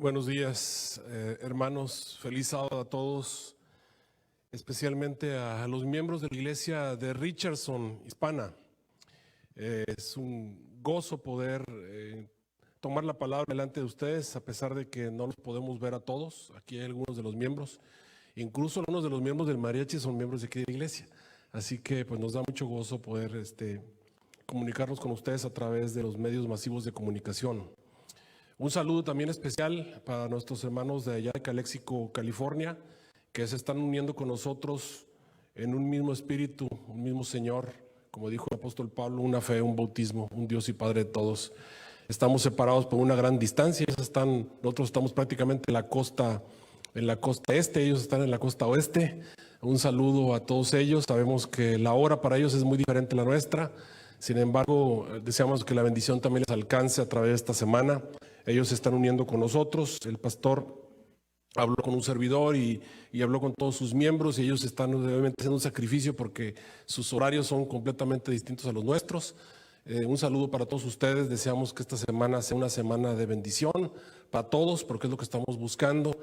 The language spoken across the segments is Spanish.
Buenos días, hermanos. Feliz sábado a todos, especialmente a los miembros de la iglesia de Richardson Hispana. Es un gozo poder tomar la palabra delante de ustedes, a pesar de que no los podemos ver a todos. Aquí hay algunos de los miembros, incluso algunos de los miembros del mariachi son miembros de aquí de la iglesia. Así que pues nos da mucho gozo poder comunicarnos con ustedes a través de los medios masivos de comunicación. Un saludo también especial para nuestros hermanos de allá de Calexico, California, que se están uniendo con nosotros en un mismo espíritu, un mismo Señor, como dijo el apóstol Pablo, una fe, un bautismo, un Dios y Padre de todos. Estamos separados por una gran distancia, nosotros estamos prácticamente en la costa este, ellos están en la costa oeste. Un saludo a todos ellos, sabemos que la hora para ellos es muy diferente a la nuestra. Sin embargo, deseamos que la bendición también les alcance a través de esta semana. Ellos se están uniendo con nosotros. El pastor habló con un servidor y habló con todos sus miembros, y ellos están obviamente haciendo un sacrificio porque sus horarios son completamente distintos a los nuestros. Un saludo para todos ustedes. Deseamos que esta semana sea una semana de bendición para todos, porque es lo que estamos buscando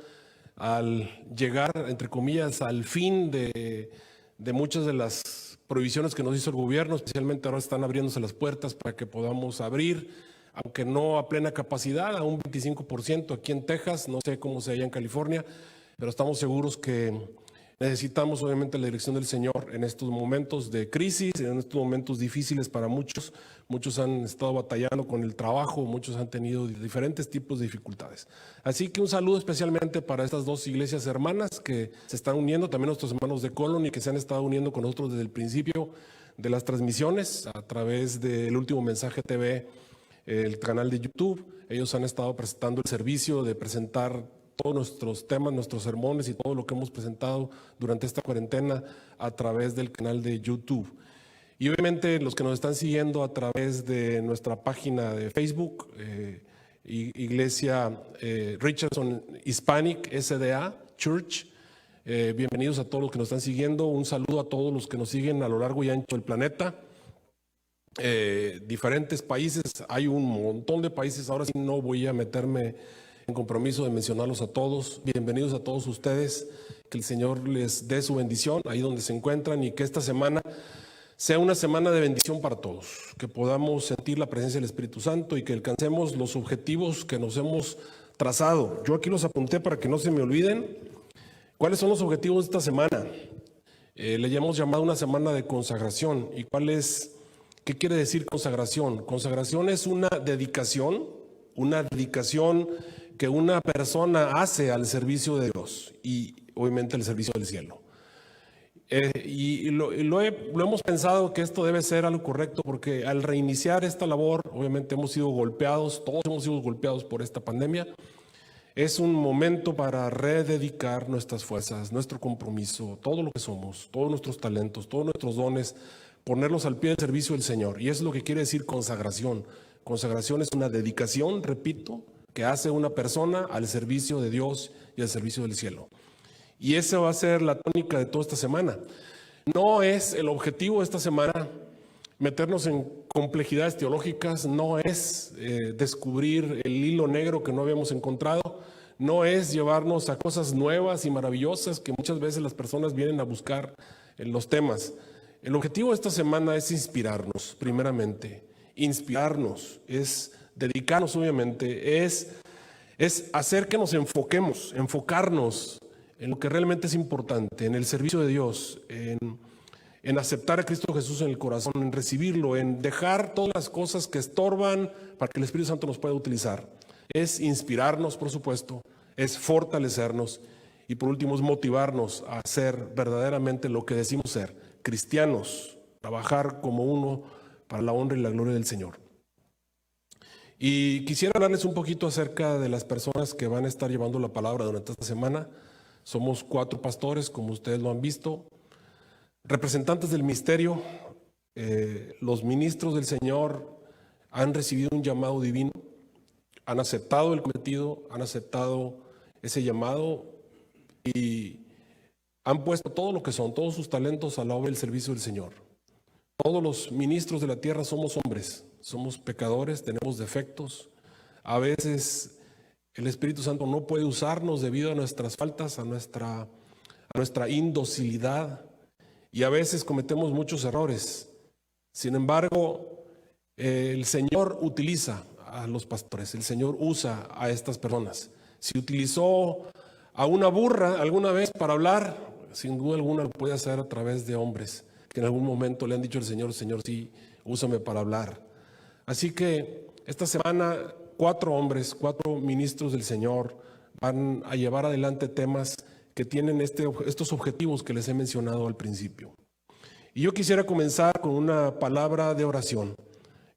al llegar, entre comillas, al fin de muchas de las prohibiciones que nos hizo el gobierno. Especialmente ahora están abriéndose las puertas para que podamos abrir, aunque no a plena capacidad, a un 25% aquí en Texas. No sé cómo sea allá en California, pero estamos seguros que necesitamos obviamente la dirección del Señor en estos momentos de crisis, en estos momentos difíciles para muchos. Muchos han estado batallando con el trabajo, muchos han tenido diferentes tipos de dificultades. Así que un saludo especialmente para estas dos iglesias hermanas que se están uniendo, también nuestros hermanos de Colony que se han estado uniendo con nosotros desde el principio de las transmisiones a través del Último Mensaje TV, el canal de YouTube. Ellos han estado presentando el servicio de presentar todos nuestros temas, nuestros sermones y todo lo que hemos presentado durante esta cuarentena a través del canal de YouTube. Y obviamente los que nos están siguiendo a través de nuestra página de Facebook, Iglesia Richardson Hispanic SDA Church, bienvenidos a todos los que nos están siguiendo. Un saludo a todos los que nos siguen a lo largo y ancho del planeta. Diferentes países, hay un montón de países. Ahora sí no voy a meterme en compromiso de mencionarlos a todos. Bienvenidos a todos ustedes, que el Señor les dé su bendición ahí donde se encuentran, y que esta semana sea una semana de bendición para todos, que podamos sentir la presencia del Espíritu Santo y que alcancemos los objetivos que nos hemos trazado. Yo aquí los apunté para que no se me olviden. ¿Cuáles son los objetivos de esta semana? Le hemos llamado una semana de consagración. ¿Y qué quiere decir consagración? Consagración es una dedicación que una persona hace al servicio de Dios y obviamente al servicio del cielo. Lo hemos pensado que esto debe ser algo correcto, porque al reiniciar esta labor, obviamente hemos sido golpeados, todos hemos sido golpeados por esta pandemia. Es un momento para rededicar nuestras fuerzas, nuestro compromiso, todo lo que somos, todos nuestros talentos, todos nuestros dones, ponerlos al pie del servicio del Señor. Y eso es lo que quiere decir consagración. Consagración es una dedicación, repito, que hace una persona al servicio de Dios y al servicio del cielo. Y esa va a ser la tónica de toda esta semana. No es el objetivo de esta semana meternos en complejidades teológicas, no es descubrir el hilo negro que no habíamos encontrado, no es llevarnos a cosas nuevas y maravillosas que muchas veces las personas vienen a buscar en los temas. El objetivo de esta semana es inspirarnos, primeramente. Inspirarnos, es dedicarnos, obviamente, es hacer que nos enfocarnos en lo que realmente es importante, en el servicio de Dios, en aceptar a Cristo Jesús en el corazón, en recibirlo, en dejar todas las cosas que estorban para que el Espíritu Santo nos pueda utilizar. Es inspirarnos, por supuesto, es fortalecernos y por último es motivarnos a ser verdaderamente lo que decimos ser, cristianos, trabajar como uno para la honra y la gloria del Señor. Y quisiera hablarles un poquito acerca de las personas que van a estar llevando la palabra durante esta semana. Somos 4 pastores, como ustedes lo han visto, representantes del ministerio. Los ministros del Señor han recibido un llamado divino, han aceptado el cometido, han aceptado ese llamado y han puesto todo lo que son, todos sus talentos a la obra del servicio del Señor. Todos los ministros de la tierra somos hombres, somos pecadores, tenemos defectos. A veces El Espíritu Santo no puede usarnos debido a nuestras faltas, a nuestra indocilidad, y a veces cometemos muchos errores. Sin embargo, el Señor utiliza a los pastores, el Señor usa a estas personas. Si utilizó a una burra alguna vez para hablar, sin duda alguna lo puede hacer a través de hombres que en algún momento le han dicho al Señor: Señor, sí, úsame para hablar. Así que esta semana 4 hombres, 4 ministros del Señor van a llevar adelante temas que tienen estos objetivos que les he mencionado al principio. Y yo quisiera comenzar con una palabra de oración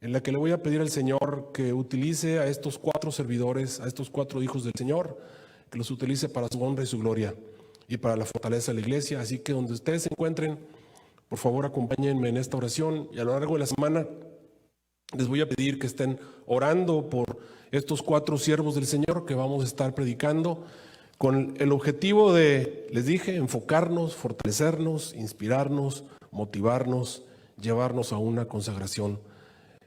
en la que le voy a pedir al Señor que utilice a estos 4 servidores, a estos 4 hijos del Señor, que los utilice para su honra y su gloria y para la fortaleza de la iglesia. Así que donde ustedes se encuentren, por favor acompáñenme en esta oración, y a lo largo de la semana les voy a pedir que estén orando por estos 4 siervos del Señor que vamos a estar predicando, con el objetivo de, les dije, enfocarnos, fortalecernos, inspirarnos, motivarnos, llevarnos a una consagración.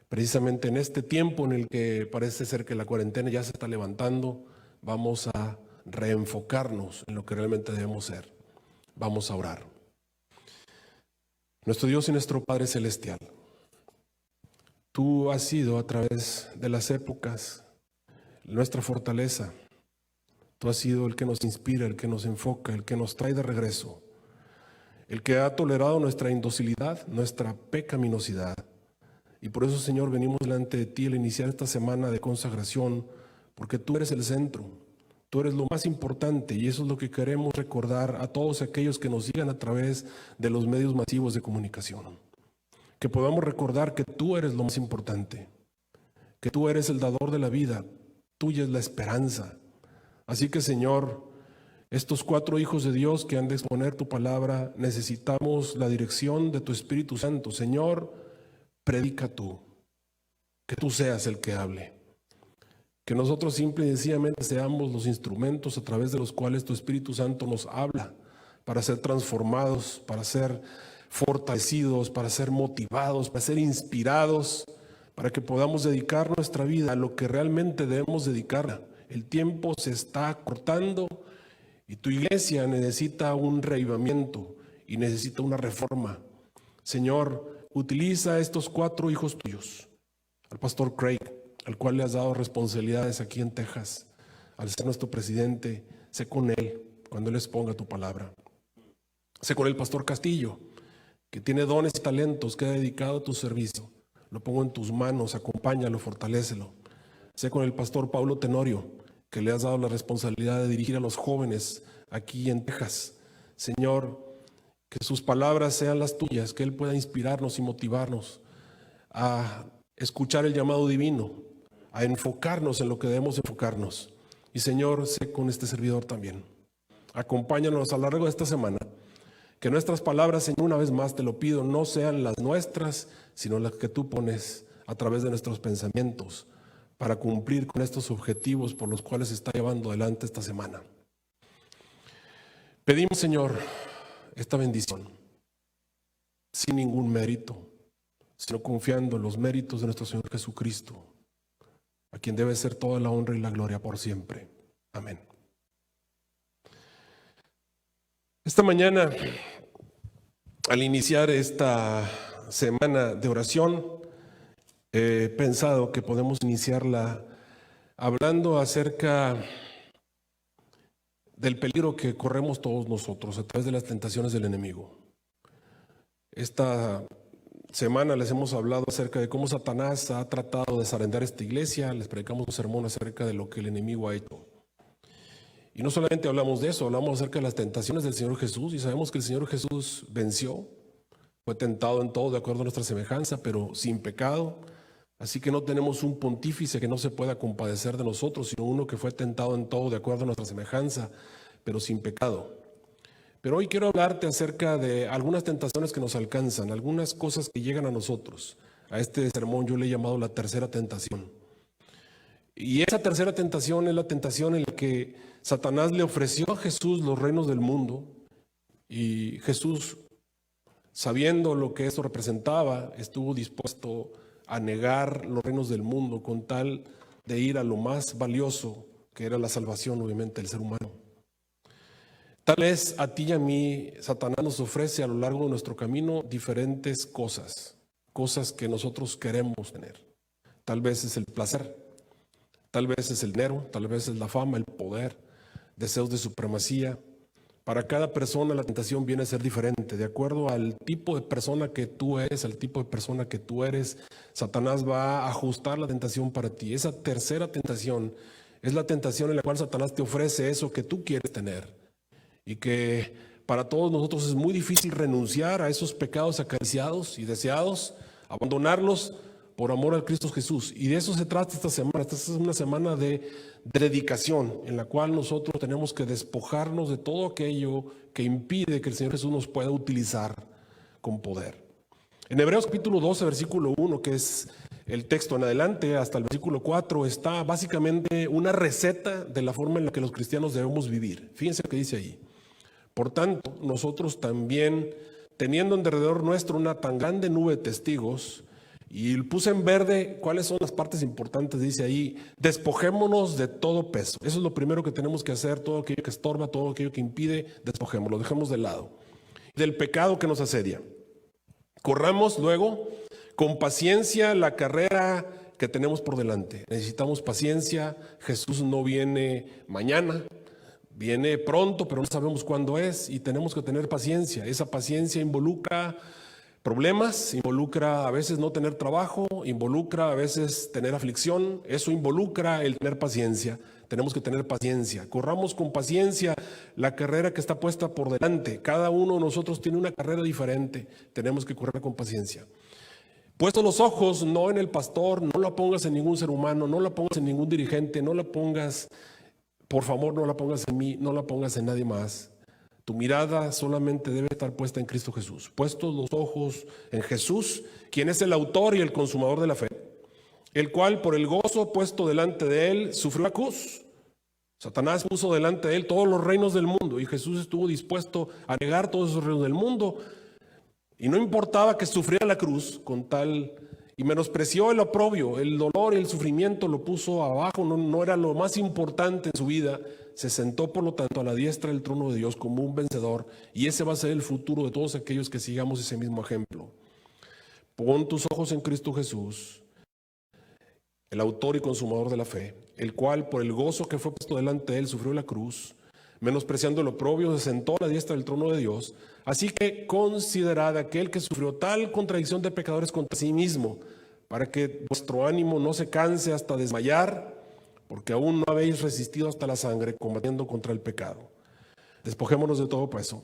Precisamente en este tiempo en el que parece ser que la cuarentena ya se está levantando, vamos a reenfocarnos en lo que realmente debemos ser. Vamos a orar. Nuestro Dios y nuestro Padre Celestial, Tú has sido a través de las épocas nuestra fortaleza. Tú has sido el que nos inspira, el que nos enfoca, el que nos trae de regreso, el que ha tolerado nuestra indocilidad, nuestra pecaminosidad. Y por eso, Señor, venimos delante de ti al iniciar esta semana de consagración, porque tú eres el centro, tú eres lo más importante, y eso es lo que queremos recordar a todos aquellos que nos sigan a través de los medios masivos de comunicación. Que podamos recordar que tú eres lo más importante, que tú eres el dador de la vida, tuya es la esperanza. Así que, Señor, estos 4 hijos de Dios que han de exponer tu palabra, necesitamos la dirección de tu Espíritu Santo. Señor, predica tú, que tú seas el que hable, que nosotros simple y sencillamente seamos los instrumentos a través de los cuales tu Espíritu Santo nos habla para ser transformados, para ser fortalecidos, para ser motivados, para ser inspirados, para que podamos dedicar nuestra vida a lo que realmente debemos dedicarla. El tiempo se está cortando y tu iglesia necesita un reavivamiento y necesita una reforma. Señor, utiliza a estos 4 hijos tuyos, al pastor Craig, al cual le has dado responsabilidades aquí en Texas, al ser nuestro presidente. Sé con él cuando él exponga tu palabra. Sé con el pastor Castillo, que tiene dones y talentos que ha dedicado a tu servicio. Lo pongo en tus manos, acompáñalo, fortalécelo. Sé con el pastor Pablo Tenorio, que le has dado la responsabilidad de dirigir a los jóvenes aquí en Texas. Señor, que sus palabras sean las tuyas, que Él pueda inspirarnos y motivarnos a escuchar el llamado divino, a enfocarnos en lo que debemos enfocarnos. Y Señor, sé con este servidor también. Acompáñanos a lo largo de esta semana. Que nuestras palabras, Señor, una vez más te lo pido, no sean las nuestras, sino las que tú pones a través de nuestros pensamientos para cumplir con estos objetivos por los cuales se está llevando adelante esta semana. Pedimos, Señor, esta bendición sin ningún mérito, sino confiando en los méritos de nuestro Señor Jesucristo, a quien debe ser toda la honra y la gloria por siempre. Amén. Esta mañana, al iniciar esta semana de oración, he pensado que podemos iniciarla hablando acerca del peligro que corremos todos nosotros a través de las tentaciones del enemigo. Esta semana les hemos hablado acerca de cómo Satanás ha tratado de desalentar esta iglesia. Les predicamos un sermón acerca de lo que el enemigo ha hecho. Y no solamente hablamos de eso, hablamos acerca de las tentaciones del Señor Jesús, y sabemos que el Señor Jesús venció, fue tentado en todo de acuerdo a nuestra semejanza, pero sin pecado. Así que no tenemos un pontífice que no se pueda compadecer de nosotros, sino uno que fue tentado en todo de acuerdo a nuestra semejanza, pero sin pecado. Pero hoy quiero hablarte acerca de algunas tentaciones que nos alcanzan, algunas cosas que llegan a nosotros. A este sermón yo le he llamado la tercera tentación. Y esa tercera tentación es la tentación en la que Satanás le ofreció a Jesús los reinos del mundo, y Jesús, sabiendo lo que eso representaba, estuvo dispuesto a negar los reinos del mundo con tal de ir a lo más valioso, que era la salvación, obviamente, del ser humano. Tal vez a ti y a mí, Satanás nos ofrece a lo largo de nuestro camino diferentes cosas, cosas que nosotros queremos tener. Tal vez es el placer, tal vez es el dinero, tal vez es la fama, el poder, deseos de supremacía. Para cada persona la tentación viene a ser diferente. De acuerdo al tipo de persona que tú eres, al tipo de persona que tú eres, Satanás va a ajustar la tentación para ti. Esa tercera tentación es la tentación en la cual Satanás te ofrece eso que tú quieres tener. Y que para todos nosotros es muy difícil renunciar a esos pecados acariciados y deseados, abandonarlos por amor al Cristo Jesús. Y de eso se trata esta semana. Esta es una semana de dedicación en la cual nosotros tenemos que despojarnos de todo aquello que impide que el Señor Jesús nos pueda utilizar con poder. En Hebreos capítulo 12, versículo 1, que es el texto en adelante, hasta el versículo 4, está básicamente una receta de la forma en la que los cristianos debemos vivir. Fíjense lo que dice ahí. Por tanto, nosotros también, teniendo en derredor nuestro una tan grande nube de testigos, y puse en verde cuáles son las partes importantes, dice ahí, despojémonos de todo peso. Eso es lo primero que tenemos que hacer, todo aquello que estorba, todo aquello que impide, despojémoslo, dejemos de lado. Del pecado que nos asedia. Corramos luego con paciencia la carrera que tenemos por delante. Necesitamos paciencia. Jesús no viene mañana, viene pronto, pero no sabemos cuándo es y tenemos que tener paciencia. Esa paciencia involucra problemas, involucra a veces no tener trabajo, involucra a veces tener aflicción, eso involucra el tener paciencia. Tenemos que tener paciencia. Corramos con paciencia la carrera que está puesta por delante. Cada uno de nosotros tiene una carrera diferente. Tenemos que correr con paciencia. Puestos los ojos no en el pastor, no la pongas en ningún ser humano, no la pongas en ningún dirigente, no la pongas, por favor, no la pongas en mí, no la pongas en nadie más. Tu mirada solamente debe estar puesta en Cristo Jesús. Puestos los ojos en Jesús, quien es el autor y el consumador de la fe, el cual por el gozo puesto delante de él sufrió la cruz. Satanás puso delante de él todos los reinos del mundo y Jesús estuvo dispuesto a negar todos esos reinos del mundo. Y no importaba que sufriera la cruz con tal, y menospreció el oprobio, el dolor y el sufrimiento lo puso abajo, no era lo más importante en su vida. Se sentó por lo tanto a la diestra del trono de Dios como un vencedor, y ese va a ser el futuro de todos aquellos que sigamos ese mismo ejemplo. Pon tus ojos en Cristo Jesús, el autor y consumador de la fe, el cual por el gozo que fue puesto delante de él sufrió la cruz, menospreciando el oprobio, se sentó a la diestra del trono de Dios. Así que considerad aquel que sufrió tal contradicción de pecadores contra sí mismo, para que vuestro ánimo no se canse hasta desmayar, porque aún no habéis resistido hasta la sangre combatiendo contra el pecado. Despojémonos de todo peso,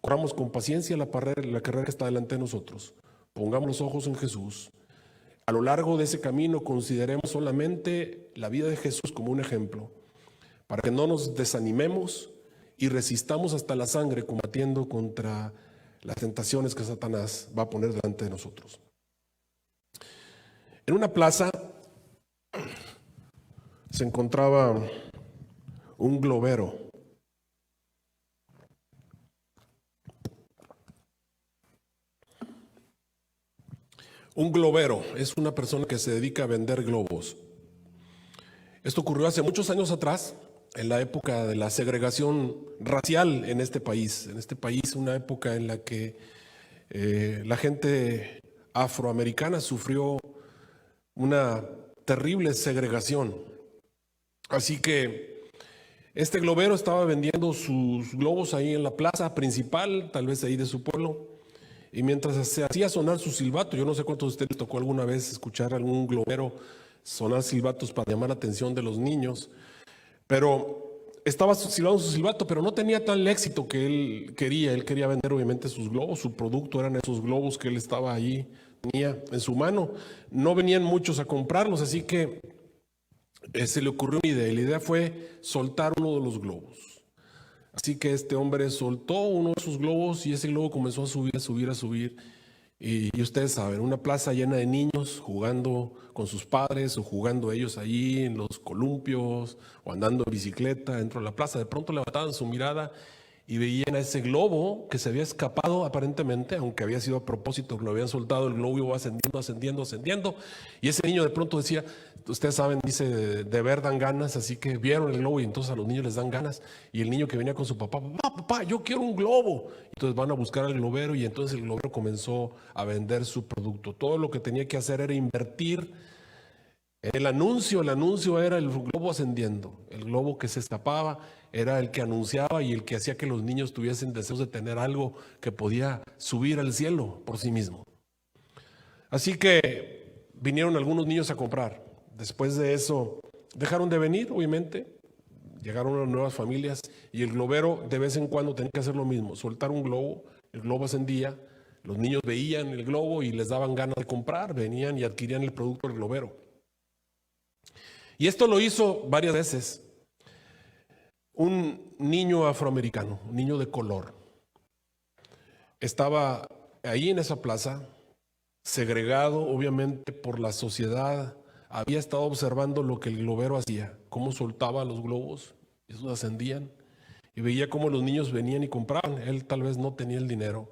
corramos con paciencia la carrera que está delante de nosotros, pongamos los ojos en Jesús. A lo largo de ese camino consideremos solamente la vida de Jesús como un ejemplo, para que no nos desanimemos y resistamos hasta la sangre combatiendo contra las tentaciones que Satanás va a poner delante de nosotros. En una plaza se encontraba un globero. Un globero es una persona que se dedica a vender globos. Esto ocurrió hace muchos años atrás, en la época de la segregación racial en este país. En este país, una época en la que la gente afroamericana sufrió una terrible segregación. Así que este globero estaba vendiendo sus globos ahí en la plaza principal, tal vez ahí de su pueblo, y mientras se hacía sonar su silbato, yo no sé cuántos de ustedes les tocó alguna vez escuchar a algún globero sonar silbatos para llamar la atención de los niños, pero estaba silbando su silbato, pero no tenía tal éxito que él quería vender obviamente sus globos, su producto eran esos globos que él estaba allí, tenía en su mano, no venían muchos a comprarlos, así que se le ocurrió una idea, y la idea fue soltar uno de los globos. Así que este hombre soltó uno de sus globos y ese globo comenzó a subir. Y ustedes saben, una plaza llena de niños jugando con sus padres o jugando ellos allí en los columpios o andando en bicicleta dentro de la plaza. De pronto levantaban su mirada y veían a ese globo que se había escapado aparentemente, aunque había sido a propósito que lo habían soltado. El globo iba ascendiendo, ascendiendo, ascendiendo, y ese niño de pronto decía, ustedes saben, dice, de ver dan ganas, así que vieron el globo y entonces a los niños les dan ganas, y el niño que venía con su papá, papá, yo quiero un globo. Entonces van a buscar al globero, y entonces el globero comenzó a vender su producto. Todo lo que tenía que hacer era invertir el anuncio era el globo ascendiendo. El globo que se escapaba era el que anunciaba y el que hacía que los niños tuviesen deseos de tener algo que podía subir al cielo por sí mismo. Así que vinieron algunos niños a comprar. Después de eso, dejaron de venir, obviamente. Llegaron unas nuevas familias y el globero de vez en cuando tenía que hacer lo mismo. Soltar un globo, el globo ascendía, los niños veían el globo y les daban ganas de comprar. Venían y adquirían el producto del globero. Y esto lo hizo varias veces. Un niño afroamericano, un niño de color, estaba ahí en esa plaza, segregado obviamente por la sociedad. Había estado observando lo que el globero hacía, cómo soltaba los globos, esos ascendían, y veía cómo los niños venían y compraban. Él tal vez no tenía el dinero,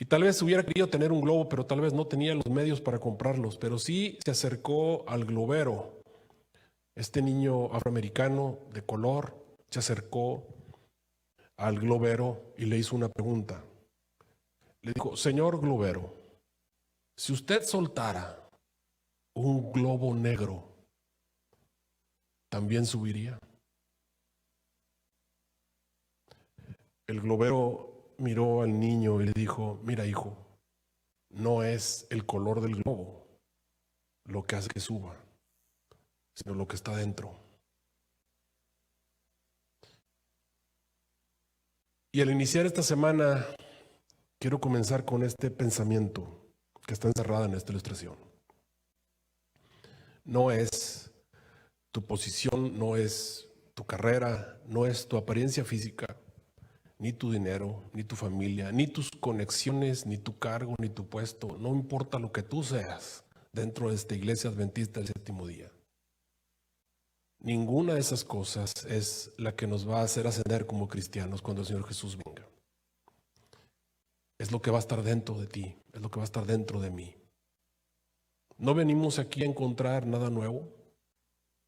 y tal vez hubiera querido tener un globo, pero tal vez no tenía los medios para comprarlos, pero sí se acercó al globero. Este niño afroamericano de color se acercó al globero y le hizo una pregunta. Le dijo, señor globero, si usted soltara un globo negro, ¿también subiría? El globero miró al niño y le dijo, mira hijo, no es el color del globo lo que hace que suba, sino lo que está dentro. Y al iniciar esta semana, quiero comenzar con este pensamiento que está encerrado en esta ilustración. No es tu posición, no es tu carrera, no es tu apariencia física, ni tu dinero, ni tu familia, ni tus conexiones, ni tu cargo, ni tu puesto. No importa lo que tú seas dentro de esta iglesia adventista del séptimo día. Ninguna de esas cosas es la que nos va a hacer ascender como cristianos cuando el Señor Jesús venga. Es lo que va a estar dentro de ti, es lo que va a estar dentro de mí. No venimos aquí a encontrar nada nuevo,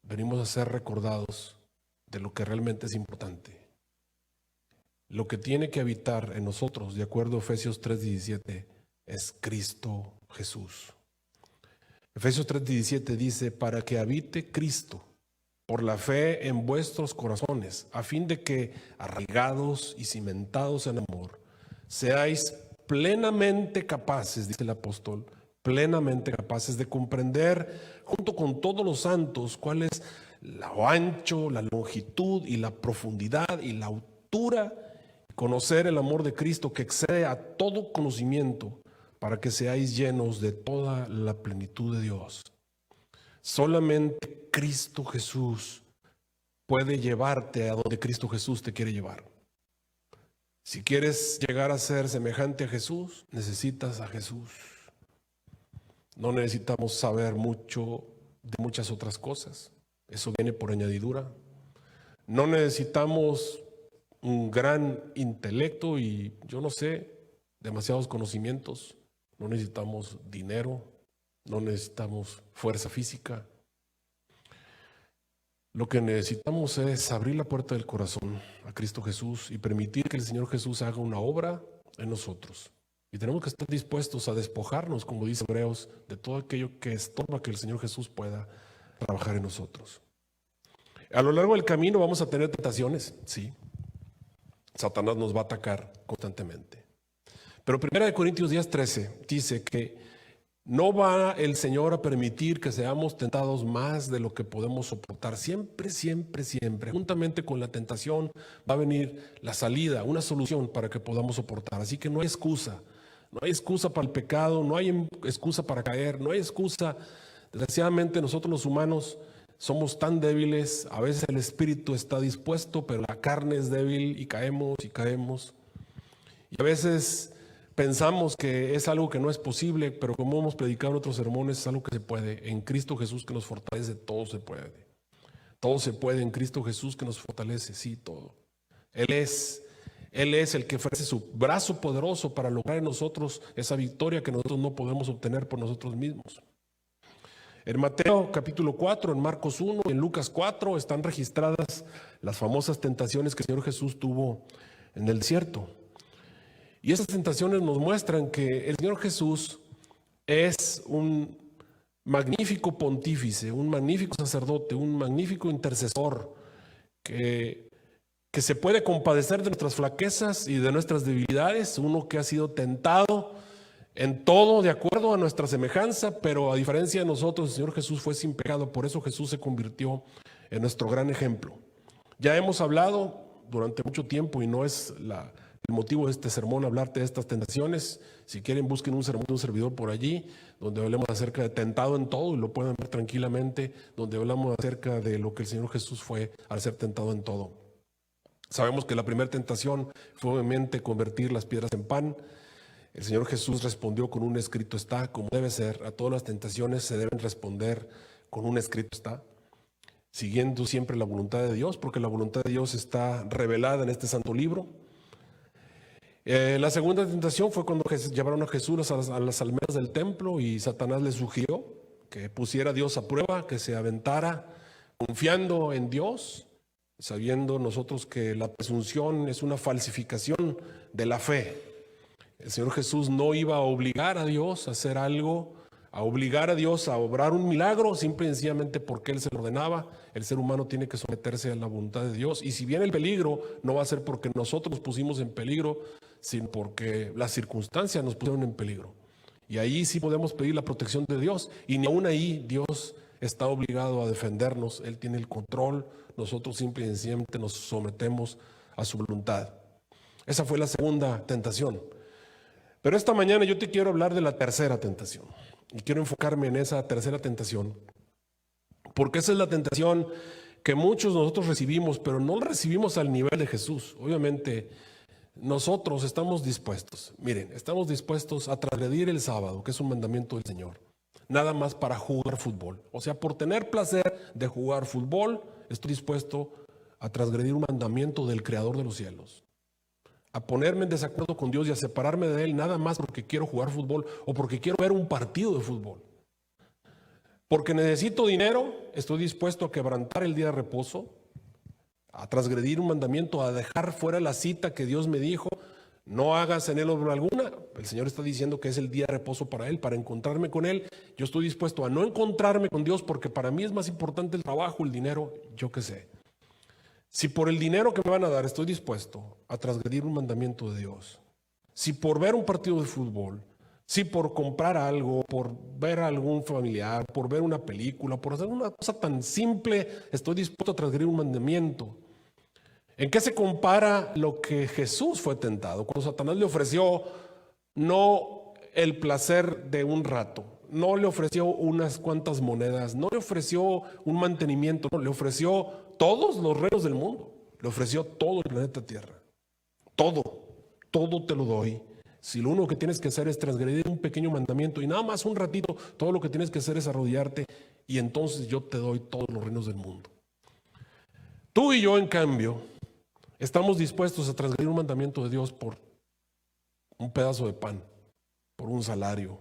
venimos a ser recordados de lo que realmente es importante. Lo que tiene que habitar en nosotros, de acuerdo a Efesios 3:17, es Cristo Jesús. Efesios 3:17 dice, para que habite Cristo por la fe en vuestros corazones, a fin de que, arraigados y cimentados en amor, seáis plenamente capaces, dice el apóstol, plenamente capaces de comprender junto con todos los santos cuál es lo ancho, la longitud y la profundidad y la altura, conocer el amor de Cristo que excede a todo conocimiento, para que seáis llenos de toda la plenitud de Dios. Solamente Cristo Jesús puede llevarte a donde Cristo Jesús te quiere llevar. Si quieres llegar a ser semejante a Jesús, necesitas a Jesús. No necesitamos saber mucho de muchas otras cosas. Eso viene por añadidura. No necesitamos un gran intelecto y yo no sé, demasiados conocimientos. No necesitamos dinero. No necesitamos fuerza física. Lo que necesitamos es abrir la puerta del corazón a Cristo Jesús y permitir que el Señor Jesús haga una obra en nosotros. Y tenemos que estar dispuestos a despojarnos, como dice Hebreos, de todo aquello que estorba que el Señor Jesús pueda trabajar en nosotros. A lo largo del camino vamos a tener tentaciones, sí. Satanás nos va a atacar constantemente. Pero 1 Corintios 10:13 dice que no va el Señor a permitir que seamos tentados más de lo que podemos soportar. Siempre, siempre, siempre, juntamente con la tentación, va a venir la salida, una solución para que podamos soportar. Así que no hay excusa. No hay excusa para el pecado, no hay excusa para caer, no hay excusa. Desgraciadamente nosotros los humanos somos tan débiles. A veces el espíritu está dispuesto, pero la carne es débil y caemos y caemos. Y a veces pensamos que es algo que no es posible, pero como hemos predicado en otros sermones, es algo que se puede. En Cristo Jesús que nos fortalece, todo se puede. Todo se puede en Cristo Jesús que nos fortalece, sí, todo. Él es Él es el que ofrece su brazo poderoso para lograr en nosotros esa victoria que nosotros no podemos obtener por nosotros mismos. En Mateo capítulo 4, en Marcos 1 y en Lucas 4 están registradas las famosas tentaciones que el Señor Jesús tuvo en el desierto. Y esas tentaciones nos muestran que el Señor Jesús es un magnífico pontífice, un magnífico sacerdote, un magnífico intercesor que se puede compadecer de nuestras flaquezas y de nuestras debilidades, uno que ha sido tentado en todo de acuerdo a nuestra semejanza, pero a diferencia de nosotros, el Señor Jesús fue sin pecado, por eso Jesús se convirtió en nuestro gran ejemplo. Ya hemos hablado durante mucho tiempo y no es el motivo de este sermón hablarte de estas tentaciones. Si quieren, busquen un sermón de un servidor por allí, donde hablemos acerca de tentado en todo y lo pueden ver tranquilamente, donde hablamos acerca de lo que el Señor Jesús fue al ser tentado en todo. Sabemos que la primera tentación fue obviamente convertir las piedras en pan. El Señor Jesús respondió con un escrito está, como debe ser. A todas las tentaciones se deben responder con un escrito está, siguiendo siempre la voluntad de Dios, porque la voluntad de Dios está revelada en este santo libro. La segunda tentación fue cuando llevaron a Jesús a las almenas del templo y Satanás le sugirió que pusiera a Dios a prueba, que se aventara confiando en Dios, sabiendo nosotros que la presunción es una falsificación de la fe. El Señor Jesús no iba a obligar a Dios a hacer algo, a obligar a Dios a obrar un milagro, simple y sencillamente porque Él se lo ordenaba. El ser humano tiene que someterse a la voluntad de Dios. Y si viene el peligro, no va a ser porque nosotros nos pusimos en peligro, sino porque las circunstancias nos pusieron en peligro. Y ahí sí podemos pedir la protección de Dios. Y ni aún ahí Dios está obligado a defendernos. Él tiene el control. Nosotros simple y sencillamente nos sometemos a su voluntad. Esa fue la segunda tentación. Pero esta mañana yo te quiero hablar de la tercera tentación. Y quiero enfocarme en esa tercera tentación. Porque esa es la tentación que muchos nosotros recibimos, pero no la recibimos al nivel de Jesús. Obviamente, nosotros estamos dispuestos. Miren, estamos dispuestos a transgredir el sábado, que es un mandamiento del Señor. Nada más para jugar fútbol. O sea, por tener placer de jugar fútbol, estoy dispuesto a transgredir un mandamiento del Creador de los cielos. A ponerme en desacuerdo con Dios y a separarme de Él nada más porque quiero jugar fútbol o porque quiero ver un partido de fútbol. Porque necesito dinero, estoy dispuesto a quebrantar el día de reposo, a transgredir un mandamiento, a dejar fuera la cita que Dios me dijo, no hagas en él obra alguna. El Señor está diciendo que es el día de reposo para Él, para encontrarme con Él. Yo estoy dispuesto a no encontrarme con Dios porque para mí es más importante el trabajo, el dinero, yo qué sé. Si por el dinero que me van a dar estoy dispuesto a transgredir un mandamiento de Dios, si por ver un partido de fútbol, si por comprar algo, por ver a algún familiar, por ver una película, por hacer una cosa tan simple, estoy dispuesto a transgredir un mandamiento. ¿En qué se compara lo que Jesús fue tentado? Cuando Satanás le ofreció no el placer de un rato, no le ofreció unas cuantas monedas, no le ofreció un mantenimiento, no, le ofreció todos los reinos del mundo, le ofreció todo el planeta Tierra. Todo te lo doy. Si lo único que tienes que hacer es transgredir un pequeño mandamiento y nada más un ratito, todo lo que tienes que hacer es arrodillarte y entonces yo te doy todos los reinos del mundo. Tú y yo, en cambio, estamos dispuestos a transgredir un mandamiento de Dios por un pedazo de pan, por un salario.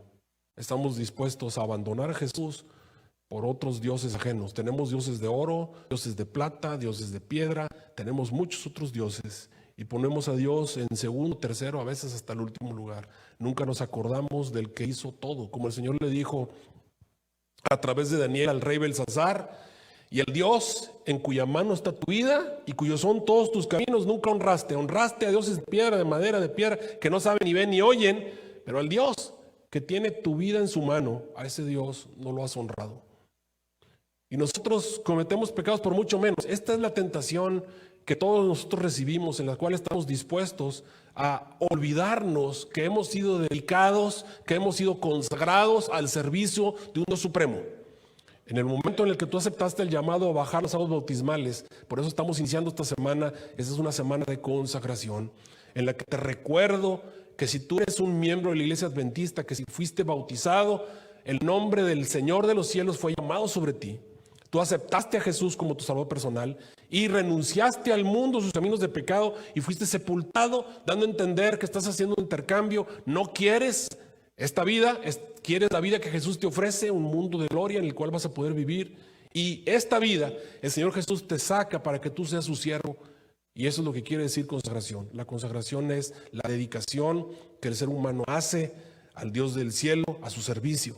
Estamos dispuestos a abandonar a Jesús por otros dioses ajenos. Tenemos dioses de oro, dioses de plata, dioses de piedra, tenemos muchos otros dioses. Y ponemos a Dios en segundo, tercero, a veces hasta el último lugar. Nunca nos acordamos del que hizo todo. Como el Señor le dijo a través de Daniel al rey Belsasar, y el Dios en cuya mano está tu vida y cuyos son todos tus caminos, nunca honraste. Honraste a dioses de piedra, de madera, de piedra, que no saben ni ven ni oyen, pero al Dios que tiene tu vida en su mano, a ese Dios no lo has honrado. Y nosotros cometemos pecados por mucho menos. Esta es la tentación que todos nosotros recibimos, en la cual estamos dispuestos a olvidarnos que hemos sido dedicados, que hemos sido consagrados al servicio de un Dios supremo. En el momento en el que tú aceptaste el llamado a bajar las aguas bautismales, por eso estamos iniciando esta semana, esta es una semana de consagración, en la que te recuerdo que si tú eres un miembro de la iglesia adventista, que si fuiste bautizado, el nombre del Señor de los cielos fue llamado sobre ti. Tú aceptaste a Jesús como tu Salvador personal y renunciaste al mundo, sus caminos de pecado, y fuiste sepultado, dando a entender que estás haciendo un intercambio. No quieres esta vida, quieres la vida que Jesús te ofrece, un mundo de gloria en el cual vas a poder vivir. Y esta vida, el Señor Jesús te saca para que tú seas su siervo. Y eso es lo que quiere decir consagración. La consagración es la dedicación que el ser humano hace al Dios del cielo, a su servicio.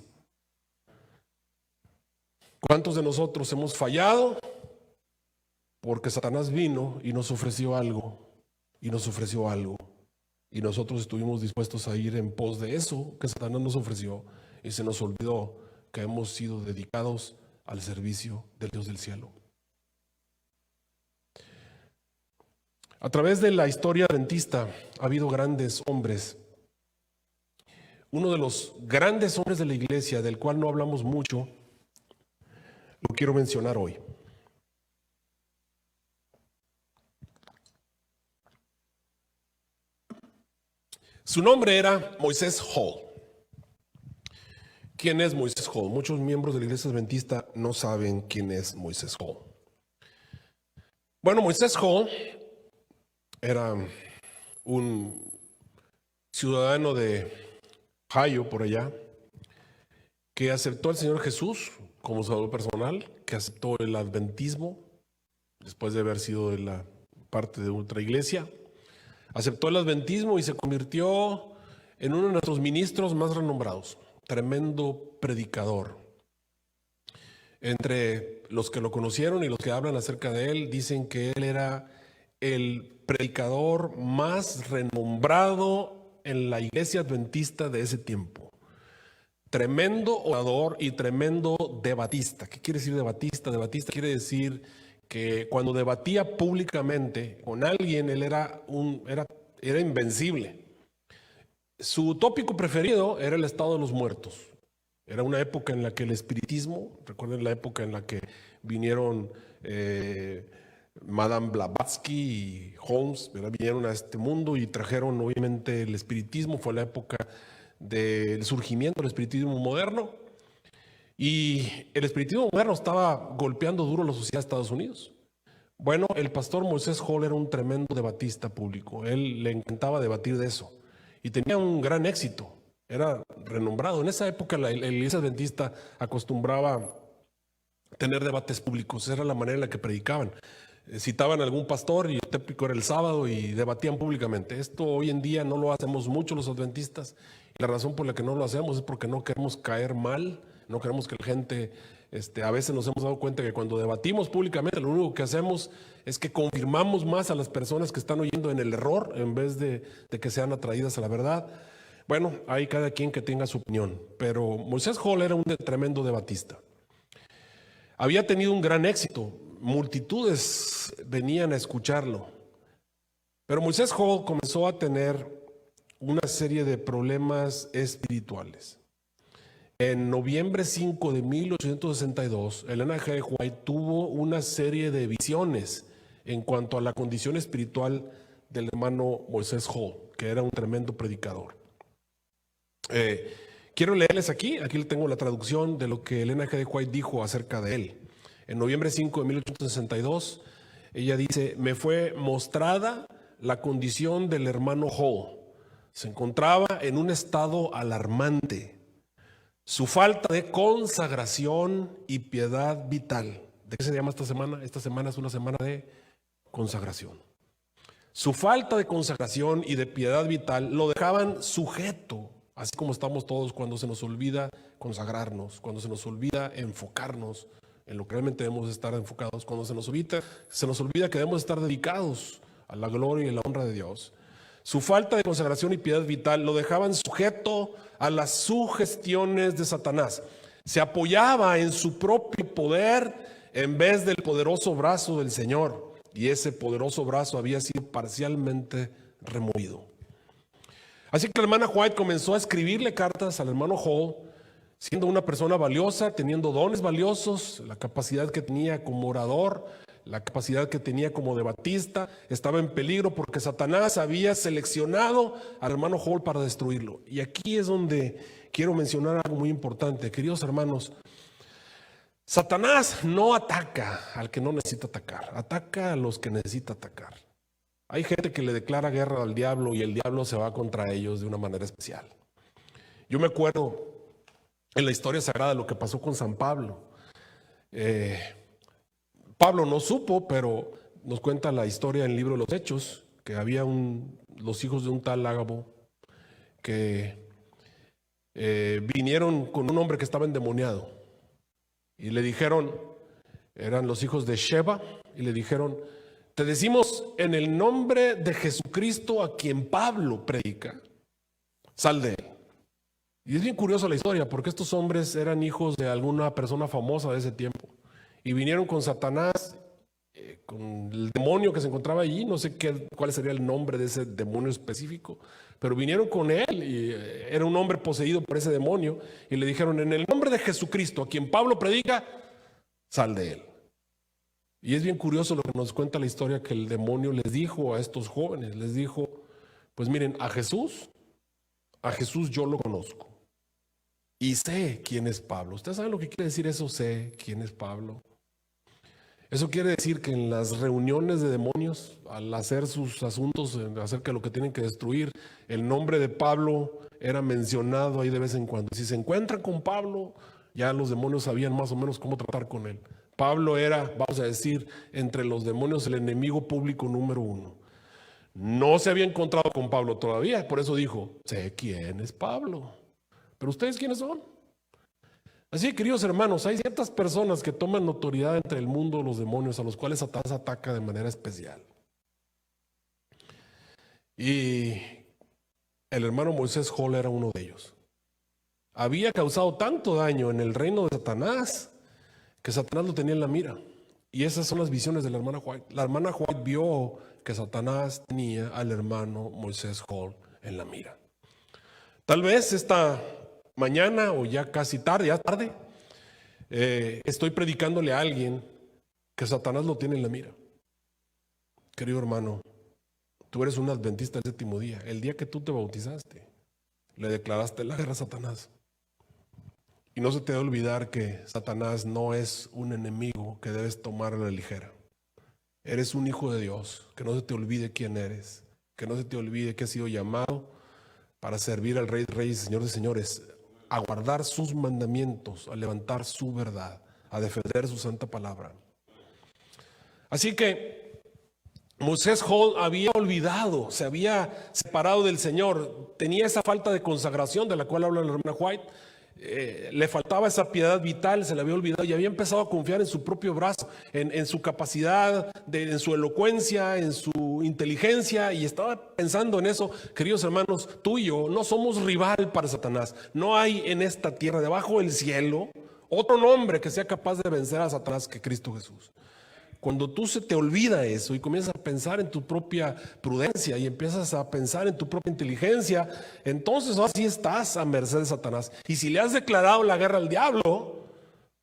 ¿Cuántos de nosotros hemos fallado? Porque Satanás vino y nos ofreció algo, y nos ofreció algo. Y nosotros estuvimos dispuestos a ir en pos de eso que Satanás nos ofreció, y se nos olvidó que hemos sido dedicados al servicio del Dios del cielo. A través de la historia adventista ha habido grandes hombres. Uno de los grandes hombres de la iglesia, del cual no hablamos mucho, lo quiero mencionar hoy. Su nombre era Moisés Hall. ¿Quién es Moisés Hall? Muchos miembros de la iglesia adventista no saben quién es Moisés Hall. Bueno, Moisés Hall era un ciudadano de Ohio, por allá, que aceptó al Señor Jesús como Salvador personal, que aceptó el adventismo después de haber sido de la parte de otra iglesia. Aceptó el adventismo y se convirtió en uno de nuestros ministros más renombrados. Tremendo predicador. Entre los que lo conocieron y los que hablan acerca de él, dicen que él era el predicador más renombrado en la iglesia adventista de ese tiempo. Tremendo orador y tremendo debatista. ¿Qué quiere decir debatista? Debatista quiere decir que cuando debatía públicamente con alguien, él era invencible. Su tópico preferido era el estado de los muertos. Era una época en la que el espiritismo, recuerden la época en la que vinieron Madame Blavatsky y Holmes, vinieron a este mundo y trajeron obviamente el espiritismo. Fue la época del surgimiento del espiritismo moderno, y el espiritismo moderno estaba golpeando duro la sociedad de Estados Unidos. Bueno, el pastor Moisés Hall era un tremendo debatista público. Él le encantaba debatir de eso y tenía un gran éxito, era renombrado. En esa época la iglesia adventista acostumbraba tener debates públicos, era la manera en la que predicaban. Citaban a algún pastor y el típico era el sábado y debatían públicamente. Esto hoy en día no lo hacemos mucho los adventistas. La razón por la que no lo hacemos es porque no queremos caer mal, no queremos que la gente, a veces nos hemos dado cuenta que cuando debatimos públicamente lo único que hacemos es que confirmamos más a las personas que están oyendo en el error en vez de que sean atraídas a la verdad. Bueno, hay cada quien que tenga su opinión, pero Moisés Hall era un tremendo debatista. Había tenido un gran éxito, multitudes venían a escucharlo, pero Moisés Hall comenzó a tener una serie de problemas espirituales. En noviembre 5 de 1862, Elena G. White tuvo una serie de visiones en cuanto a la condición espiritual del hermano Moisés Hall, que era un tremendo predicador. Quiero leerles aquí tengo la traducción de lo que Elena G. White dijo acerca de él. En noviembre 5 de 1862, ella dice: me fue mostrada la condición del hermano Hall. Se encontraba en un estado alarmante. Su falta de consagración y piedad vital. ¿De qué se llama esta semana? Esta semana es una semana de consagración. Su falta de consagración y de piedad vital lo dejaban sujeto, así como estamos todos cuando se nos olvida consagrarnos, cuando se nos olvida enfocarnos en lo que realmente debemos estar enfocados, cuando se nos olvida que debemos estar dedicados a la gloria y la honra de Dios. Su falta de consagración y piedad vital lo dejaban sujeto a las sugestiones de Satanás. Se apoyaba en su propio poder en vez del poderoso brazo del Señor, y ese poderoso brazo había sido parcialmente removido. Así que la hermana White comenzó a escribirle cartas al hermano Hall, siendo una persona valiosa, teniendo dones valiosos, la capacidad que tenía como orador, la capacidad que tenía como debatista, estaba en peligro porque Satanás había seleccionado al hermano Hall para destruirlo. Y aquí es donde quiero mencionar algo muy importante. Queridos hermanos, Satanás no ataca al que no necesita atacar, ataca a los que necesita atacar. Hay gente que le declara guerra al diablo y el diablo se va contra ellos de una manera especial. Yo me acuerdo en la historia sagrada lo que pasó con San Pablo. Pablo no supo, pero nos cuenta la historia en el libro de los Hechos, que había los hijos de un tal Ágabo que vinieron con un hombre que estaba endemoniado y le dijeron, eran los hijos de Sheba, y le dijeron: te decimos en el nombre de Jesucristo a quien Pablo predica, sal de él. Y es bien curiosa la historia, porque estos hombres eran hijos de alguna persona famosa de ese tiempo y vinieron con Satanás, con el demonio que se encontraba allí. No sé cuál sería el nombre de ese demonio específico, pero vinieron con él y era un hombre poseído por ese demonio y le dijeron: en el nombre de Jesucristo a quien Pablo predica, sal de él. Y es bien curioso lo que nos cuenta la historia, que el demonio les dijo a estos jóvenes, les dijo: pues miren, a Jesús yo lo conozco y sé quién es Pablo. ¿Ustedes saben lo que quiere decir eso? Sé quién es Pablo. Eso quiere decir que en las reuniones de demonios, al hacer sus asuntos acerca de lo que tienen que destruir, el nombre de Pablo era mencionado ahí de vez en cuando. Si se encuentran con Pablo, ya los demonios sabían más o menos cómo tratar con él. Pablo era, vamos a decir, entre los demonios el enemigo público número 1. No se había encontrado con Pablo todavía, por eso dijo: sé quién es Pablo. Pero ¿ustedes quiénes son? Así que, queridos hermanos, hay ciertas personas que toman notoriedad entre el mundo de los demonios, a los cuales Satanás ataca de manera especial. Y el hermano Moisés Hall era uno de ellos. Había causado tanto daño en el reino de Satanás que Satanás lo tenía en la mira. Y esas son las visiones de la hermana White. La hermana White vio que Satanás tenía al hermano Moisés Hall en la mira. Tal vez esta mañana, o ya casi tarde, estoy predicándole a alguien que Satanás lo tiene en la mira. Querido hermano, tú eres un adventista del séptimo día. El día que tú te bautizaste, le declaraste la guerra a Satanás. Y no se te debe olvidar que Satanás no es un enemigo que debes tomar a la ligera. Eres un hijo de Dios. Que no se te olvide quién eres. Que no se te olvide que has sido llamado para servir al Rey de Reyes y Señor de Señores, a guardar sus mandamientos, a levantar su verdad, a defender su santa palabra. Así que Moisés Hall había olvidado, se había separado del Señor, tenía esa falta de consagración de la cual habla la hermana White. Le faltaba esa piedad vital, se le había olvidado y había empezado a confiar en su propio brazo, en su capacidad, en su elocuencia, en su inteligencia, y estaba pensando en eso. Queridos hermanos, tú y yo no somos rival para Satanás. No hay en esta tierra, debajo del cielo, otro nombre que sea capaz de vencer a Satanás que Cristo Jesús. Cuando tú se te olvida eso y comienzas a pensar en tu propia prudencia y empiezas a pensar en tu propia inteligencia, entonces así estás a merced de Satanás. Y si le has declarado la guerra al diablo,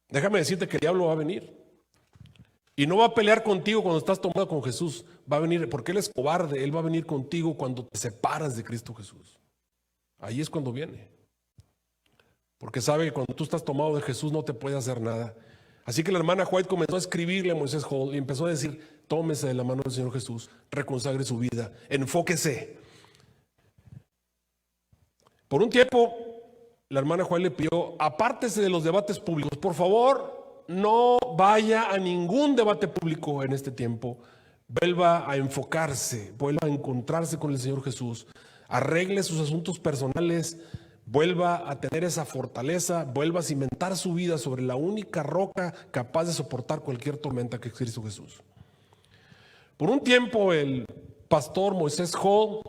déjame decirte que el diablo va a venir. Y no va a pelear contigo cuando estás tomado con Jesús. Va a venir, porque Él es cobarde, Él va a venir contigo cuando te separas de Cristo Jesús. Ahí es cuando viene. Porque sabe que cuando tú estás tomado de Jesús no te puede hacer nada. Así que la hermana White comenzó a escribirle a Moisés Hall y empezó a decir: tómese de la mano del Señor Jesús, reconsagre su vida, enfóquese. Por un tiempo, la hermana White le pidió: apártese de los debates públicos, por favor, no vaya a ningún debate público en este tiempo. Vuelva a enfocarse, vuelva a encontrarse con el Señor Jesús, arregle sus asuntos personales, vuelva a tener esa fortaleza, vuelva a cimentar su vida sobre la única roca capaz de soportar cualquier tormenta que es Cristo Jesús. Por un tiempo el pastor Moisés Hall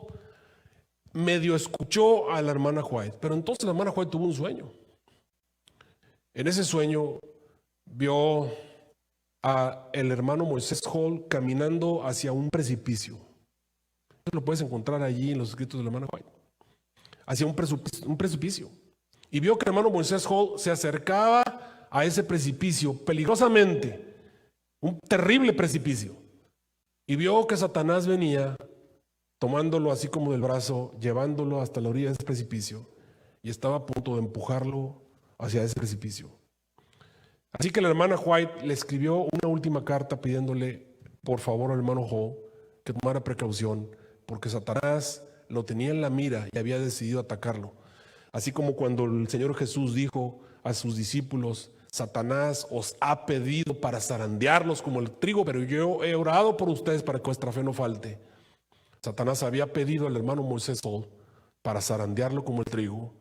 medio escuchó a la hermana White, pero entonces la hermana White tuvo un sueño. En ese sueño vio a el hermano Moisés Hall caminando hacia un precipicio. Eso lo puedes encontrar allí en los escritos de la hermana White. Hacia un precipicio. Y vio que el hermano Moisés Hall se acercaba a ese precipicio peligrosamente, un terrible precipicio. Y vio que Satanás venía tomándolo así como del brazo, llevándolo hasta la orilla de ese precipicio, y estaba a punto de empujarlo hacia ese precipicio. Así que la hermana White le escribió una última carta pidiéndole, por favor, al hermano Hall, que tomara precaución, porque Satanás lo tenía en la mira y había decidido atacarlo. Así como cuando el Señor Jesús dijo a sus discípulos, Satanás os ha pedido para zarandearlos como el trigo, pero yo he orado por ustedes para que vuestra fe no falte. Satanás había pedido al hermano Moisés Hall para zarandearlo como el trigo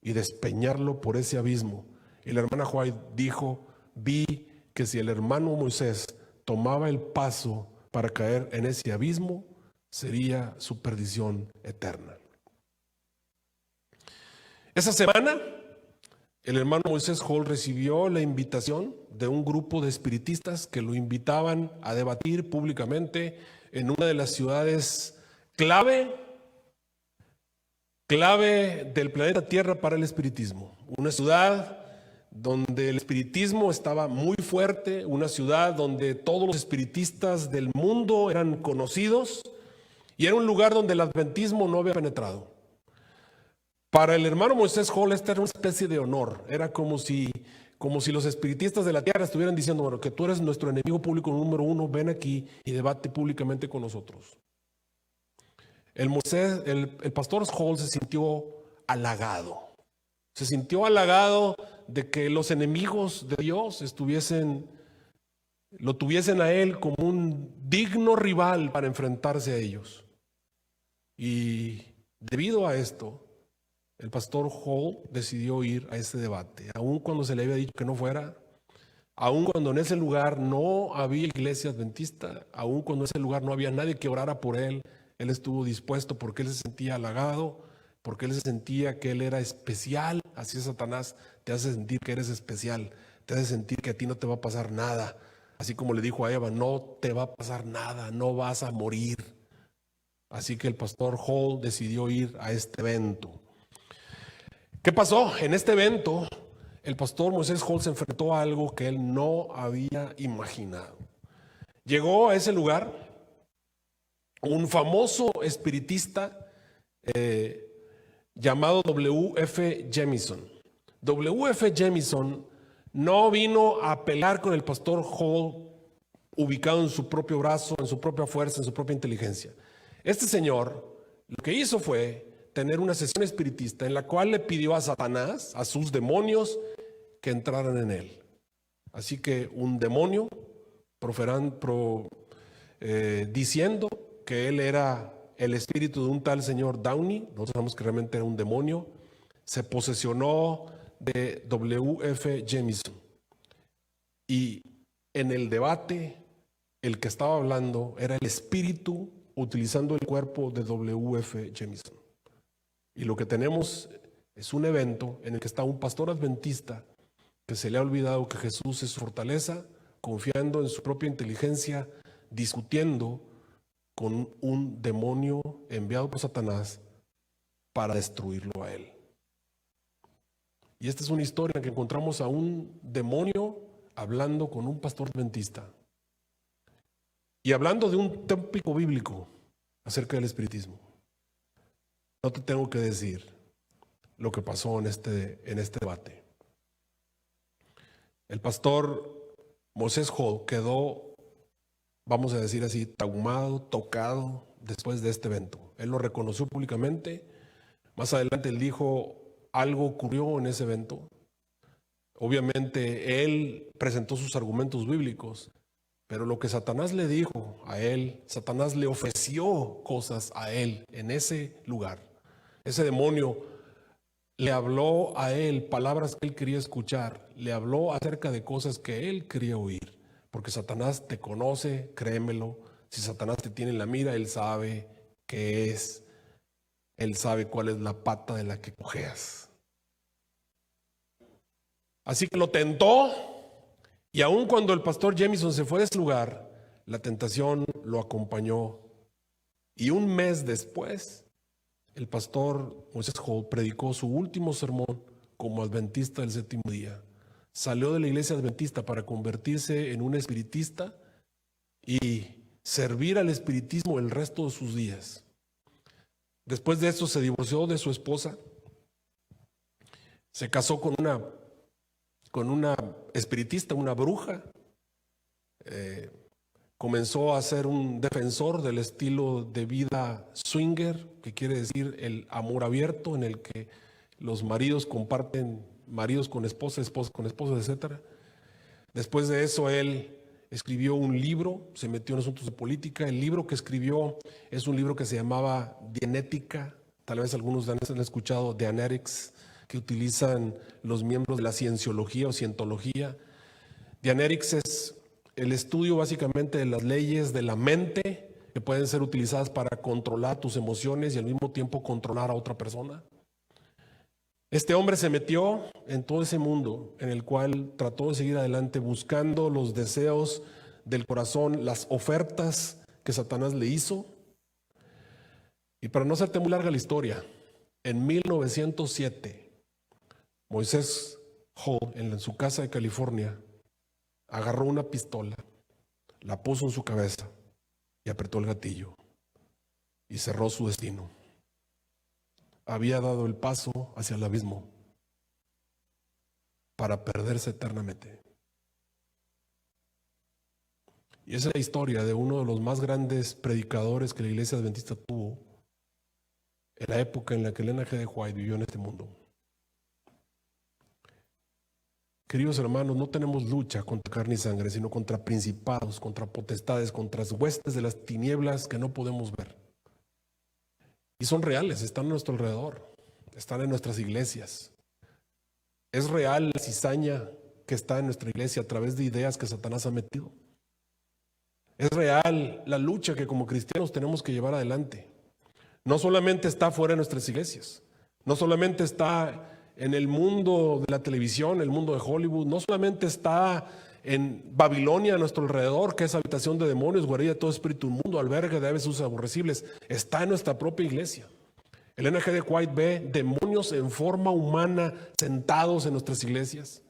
y despeñarlo por ese abismo. Y la hermana White dijo, vi que si el hermano Moisés tomaba el paso para caer en ese abismo, sería su perdición eterna. Esa semana, el hermano Moisés Hall recibió la invitación de un grupo de espiritistas que lo invitaban a debatir públicamente en una de las ciudades clave del planeta Tierra para el espiritismo. Una ciudad donde el espiritismo estaba muy fuerte, una ciudad donde todos los espiritistas del mundo eran conocidos y era un lugar donde el adventismo no había penetrado. Para el hermano Moisés Hall esta era una especie de honor, era como si los espiritistas de la tierra estuvieran diciendo, bueno, que tú eres nuestro enemigo público número uno, ven aquí y debate públicamente con nosotros. El pastor Hall se sintió halagado. Se sintió halagado de que los enemigos de Dios lo tuviesen a él como un digno rival para enfrentarse a ellos. Y debido a esto, el pastor Hall decidió ir a ese debate, aun cuando se le había dicho que no fuera, aun cuando en ese lugar no había iglesia adventista, aun cuando en ese lugar no había nadie que orara por él. Él estuvo dispuesto porque él se sentía halagado, porque él se sentía que él era especial. Así es, Satanás te hace sentir que eres especial, te hace sentir que a ti no te va a pasar nada. Así como le dijo a Eva, no te va a pasar nada, no vas a morir. Así que el pastor Hall decidió ir a este evento. ¿Qué pasó? En este evento, el pastor Moisés Hall se enfrentó a algo que él no había imaginado. Llegó a ese lugar un famoso espiritista llamado W.F. Jemison. W.F. Jemison no vino a pelear con el pastor Hall ubicado en su propio brazo, en su propia fuerza, en su propia inteligencia. Este señor lo que hizo fue tener una sesión espiritista en la cual le pidió a Satanás, a sus demonios, que entraran en él. Así que un demonio diciendo que él era el espíritu de un tal señor Downey, nosotros sabemos que realmente era un demonio, se posesionó de W.F. Jemison. Y en el debate, el que estaba hablando era el espíritu utilizando el cuerpo de W.F. Jemison. Y lo que tenemos es un evento en el que está un pastor adventista que se le ha olvidado que Jesús es su fortaleza, confiando en su propia inteligencia, discutiendo con un demonio enviado por Satanás para destruirlo a él. Y esta es una historia en la que encontramos a un demonio hablando con un pastor adventista y hablando de un tópico bíblico acerca del espiritismo. No te tengo que decir lo que pasó en este debate. El pastor Moisés Hall quedó, vamos a decir así, traumado, tocado después de este evento. Él lo reconoció públicamente. Más adelante él dijo, algo ocurrió en ese evento. Obviamente él presentó sus argumentos bíblicos, pero lo que Satanás le dijo a él, Satanás le ofreció cosas a él en ese lugar. Ese demonio le habló a él palabras que él quería escuchar, le habló acerca de cosas que él quería oír, porque Satanás te conoce, créemelo. Si Satanás te tiene en la mira, él sabe qué es, él sabe cuál es la pata de la que cojeas. Así que lo tentó, y aun cuando el pastor Jemison se fue de ese lugar, la tentación lo acompañó. Y un mes después, el pastor Moisés Hall predicó su último sermón como adventista del séptimo día. Salió de la iglesia adventista para convertirse en un espiritista y servir al espiritismo el resto de sus días. Después de eso se divorció de su esposa, se casó con una con una espiritista, una bruja. Comenzó a ser un defensor del estilo de vida swinger, que quiere decir el amor abierto, en el que los maridos comparten maridos con esposas, esposas con esposos, etc. Después de eso, él escribió un libro, se metió en asuntos de política. El libro que escribió es un libro que se llamaba Dianética. Tal vez algunos han escuchado Dianetics, que utilizan los miembros de la cienciología o cientología. Dianetics es el estudio básicamente de las leyes de la mente que pueden ser utilizadas para controlar tus emociones y al mismo tiempo controlar a otra persona. Este hombre se metió en todo ese mundo en el cual trató de seguir adelante buscando los deseos del corazón, las ofertas que Satanás le hizo. Y para no hacerte muy larga la historia, en 1907, Moisés Hall, en su casa de California, agarró una pistola, la puso en su cabeza y apretó el gatillo y cerró su destino. Había dado el paso hacia el abismo para perderse eternamente. Y esa es la historia de uno de los más grandes predicadores que la Iglesia Adventista tuvo en la época en la que Elena G. de White vivió en este mundo. Queridos hermanos, no tenemos lucha contra carne y sangre, sino contra principados, contra potestades, contra huestes de las tinieblas que no podemos ver. Y son reales, están a nuestro alrededor, están en nuestras iglesias. Es real la cizaña que está en nuestra iglesia a través de ideas que Satanás ha metido. Es real la lucha que como cristianos tenemos que llevar adelante. No solamente está fuera de nuestras iglesias, no solamente está en el mundo de la televisión, el mundo de Hollywood, no solamente está en Babilonia a nuestro alrededor, que es habitación de demonios, guarida de todo espíritu inmundo, albergue de aves aborrecibles, está en nuestra propia iglesia. Elena G. de White ve demonios en forma humana sentados en nuestras iglesias,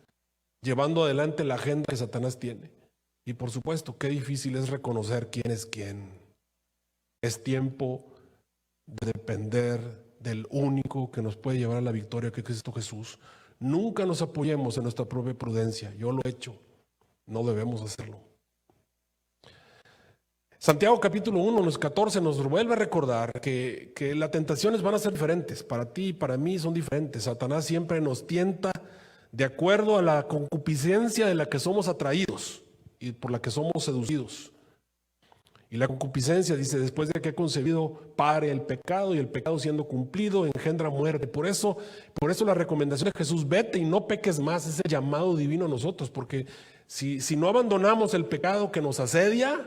llevando adelante la agenda que Satanás tiene. Y por supuesto, qué difícil es reconocer quién es quién. Es tiempo de depender del único que nos puede llevar a la victoria, que es Cristo Jesús. Nunca nos apoyemos en nuestra propia prudencia. Yo lo he hecho. No debemos hacerlo. Santiago capítulo 1, los 14 nos vuelve a recordar que las tentaciones van a ser diferentes. Para ti y para mí son diferentes. Satanás siempre nos tienta de acuerdo a la concupiscencia de la que somos atraídos y por la que somos seducidos. Y la concupiscencia, dice, después de que ha concebido, pare el pecado, y el pecado siendo cumplido engendra muerte. Por eso la recomendación de Jesús, vete y no peques más, es el llamado divino a nosotros, porque si no abandonamos el pecado que nos asedia,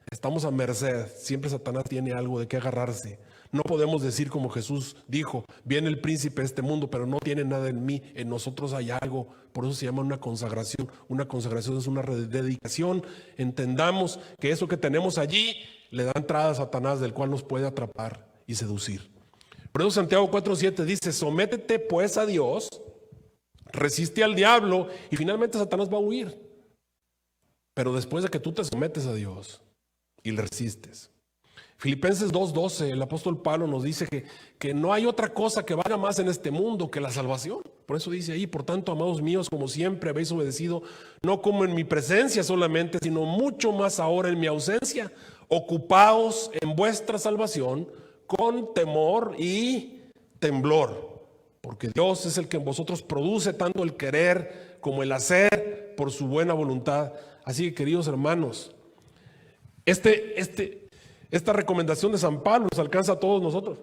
estamos a merced. Siempre Satanás tiene algo de qué agarrarse. No podemos decir como Jesús dijo, viene el príncipe de este mundo, pero no tiene nada en mí, en nosotros hay algo. Por eso se llama una consagración. Una consagración es una dedicación. Entendamos que eso que tenemos allí le da entrada a Satanás, del cual nos puede atrapar y seducir. Por eso Santiago 4:7 dice, sométete pues a Dios, resiste al diablo y finalmente Satanás va a huir. Pero después de que tú te sometes a Dios y le resistes. Filipenses 2:12, el apóstol Pablo nos dice que no hay otra cosa que valga más en este mundo que la salvación. Por eso dice ahí, por tanto, amados míos, como siempre habéis obedecido, no como en mi presencia solamente, sino mucho más ahora en mi ausencia. Ocupaos en vuestra salvación con temor y temblor, porque Dios es el que en vosotros produce tanto el querer como el hacer por su buena voluntad. Así que, queridos hermanos, esta recomendación de San Pablo nos alcanza a todos nosotros.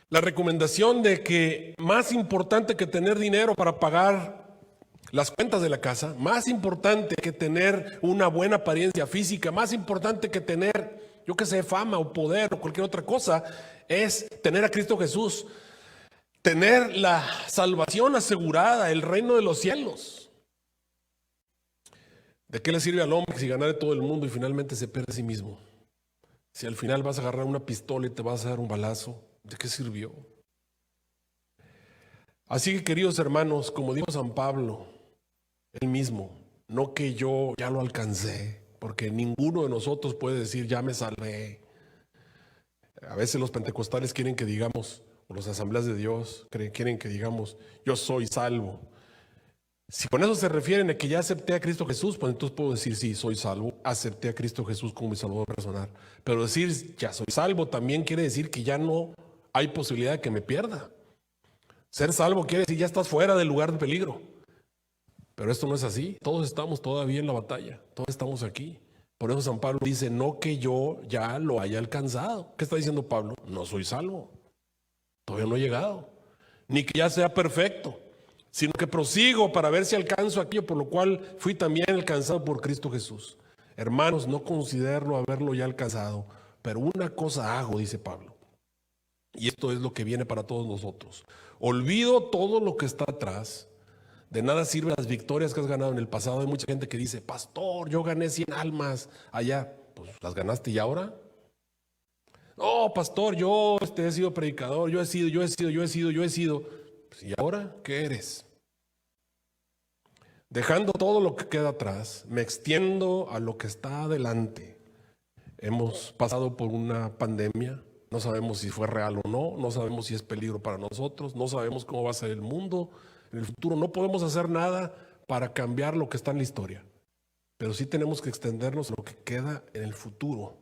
La recomendación de que más importante que tener dinero para pagar las cuentas de la casa, más importante que tener una buena apariencia física, más importante que tener, yo qué sé, fama o poder o cualquier otra cosa, es tener a Cristo Jesús. Tener la salvación asegurada, el reino de los cielos. ¿De qué le sirve al hombre si ganare todo el mundo y finalmente se pierde a sí mismo? Si al final vas a agarrar una pistola y te vas a dar un balazo, ¿de qué sirvió? Así que, queridos hermanos, como dijo San Pablo, él mismo, no que yo ya lo alcancé, porque ninguno de nosotros puede decir ya me salvé. A veces los pentecostales quieren que digamos, o las asambleas de Dios quieren que digamos, yo soy salvo. Si con eso se refieren a que ya acepté a Cristo Jesús, pues entonces puedo decir, sí, soy salvo, acepté a Cristo Jesús como mi salvador personal. Pero decir, ya soy salvo, también quiere decir que ya no hay posibilidad de que me pierda. Ser salvo quiere decir, ya estás fuera del lugar de peligro. Pero esto no es así, todos estamos todavía en la batalla, todos estamos aquí. Por eso San Pablo dice, no que yo ya lo haya alcanzado. ¿Qué está diciendo Pablo? No soy salvo, todavía no he llegado, ni que ya sea perfecto, sino que prosigo para ver si alcanzo aquello por lo cual fui también alcanzado por Cristo Jesús. Hermanos, no considero haberlo ya alcanzado, pero una cosa hago, dice Pablo, y esto es lo que viene para todos nosotros. Olvido todo lo que está atrás. De nada sirven las victorias que has ganado en el pasado. Hay mucha gente que dice, pastor, yo gané 100 almas allá. Pues las ganaste y ahora. No, pastor, yo he sido predicador, yo he sido. Pues, ¿y ahora qué eres? Dejando todo lo que queda atrás, me extiendo a lo que está adelante. Hemos pasado por una pandemia, no sabemos si fue real o no, no sabemos si es peligro para nosotros, no sabemos cómo va a ser el mundo en el futuro. No podemos hacer nada para cambiar lo que está en la historia, pero sí tenemos que extendernos a lo que queda en el futuro.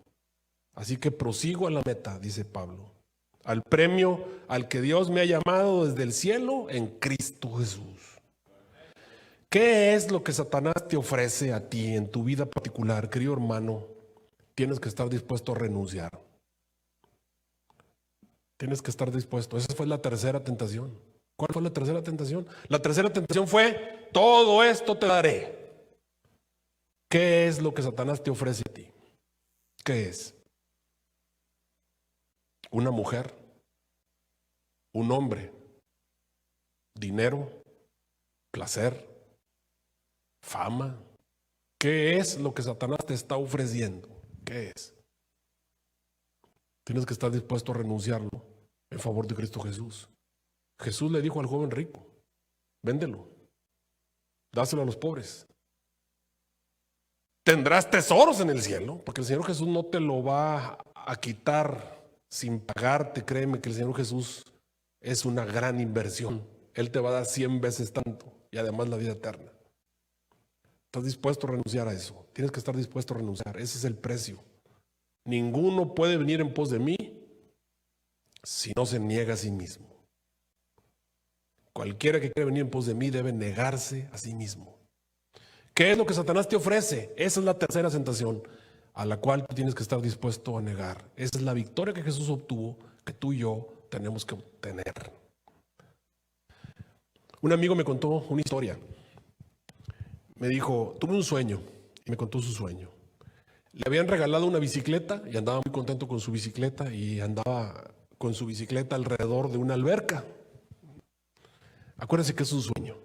Así que prosigo a la meta, dice Pablo, al premio al que Dios me ha llamado desde el cielo en Cristo Jesús. ¿Qué es lo que Satanás te ofrece a ti en tu vida particular, querido hermano? Tienes que estar dispuesto a renunciar. Tienes que estar dispuesto. Esa fue la tercera tentación. ¿Cuál fue la tercera tentación? La tercera tentación fue, todo esto te daré. ¿Qué es lo que Satanás te ofrece a ti? ¿Qué es? Una mujer, un hombre, dinero, placer, fama. ¿Qué es lo que Satanás te está ofreciendo? ¿Qué es? Tienes que estar dispuesto a renunciarlo en favor de Cristo Jesús. Jesús le dijo al joven rico, véndelo, dáselo a los pobres. Tendrás tesoros en el cielo, porque el Señor Jesús no te lo va a quitar sin pagarte. Créeme que el Señor Jesús es una gran inversión. Él te va a dar 100 veces tanto y además la vida eterna. ¿Estás dispuesto a renunciar a eso? Tienes que estar dispuesto a renunciar. Ese es el precio. Ninguno puede venir en pos de mí si no se niega a sí mismo. Cualquiera que quiera venir en pos de mí debe negarse a sí mismo. ¿Qué es lo que Satanás te ofrece? Esa es la tercera tentación a la cual tú tienes que estar dispuesto a negar. Esa es la victoria que Jesús obtuvo, que tú y yo tenemos que obtener. Un amigo me contó una historia. Me dijo, tuve un sueño, y me contó su sueño. Le habían regalado una bicicleta y andaba muy contento con su bicicleta y andaba con su bicicleta alrededor de una alberca. Acuérdense que es un sueño.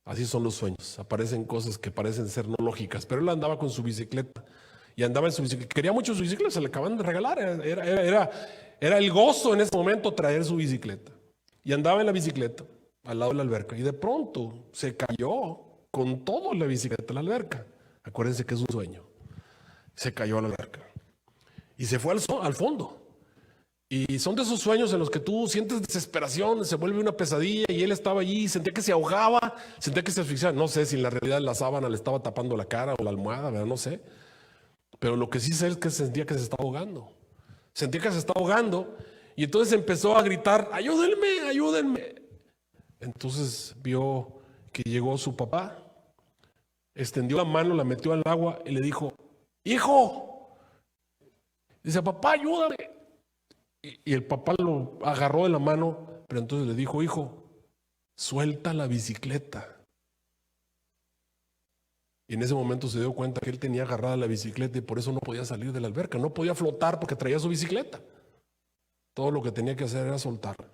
Así son los sueños. Aparecen cosas que parecen ser no lógicas, pero él andaba con su bicicleta y andaba en su bicicleta. Quería mucho su bicicleta, se le acaban de regalar. Era el gozo en ese momento traer su bicicleta. Y andaba en la bicicleta al lado de la alberca y de pronto se cayó con todo la bicicleta a la alberca. Acuérdense que es un sueño. Se cayó a la alberca y se fue al fondo. Y son de esos sueños en los que tú sientes desesperación, se vuelve una pesadilla y él estaba allí, sentía que se ahogaba, sentía que se asfixiaba. No sé si en la realidad la sábana le estaba tapando la cara o la almohada, ¿verdad? No sé. Pero lo que sí sé es que sentía que se estaba ahogando. Sentía que se estaba ahogando y entonces empezó a gritar, ayúdenme, ayúdenme. Entonces vio que llegó su papá, extendió la mano, la metió al agua y le dijo, hijo, dice, papá, ayúdame. Y el papá lo agarró de la mano, pero entonces le dijo, hijo, suelta la bicicleta. Y en ese momento se dio cuenta que él tenía agarrada la bicicleta y por eso no podía salir de la alberca, no podía flotar porque traía su bicicleta. Todo lo que tenía que hacer era soltarla.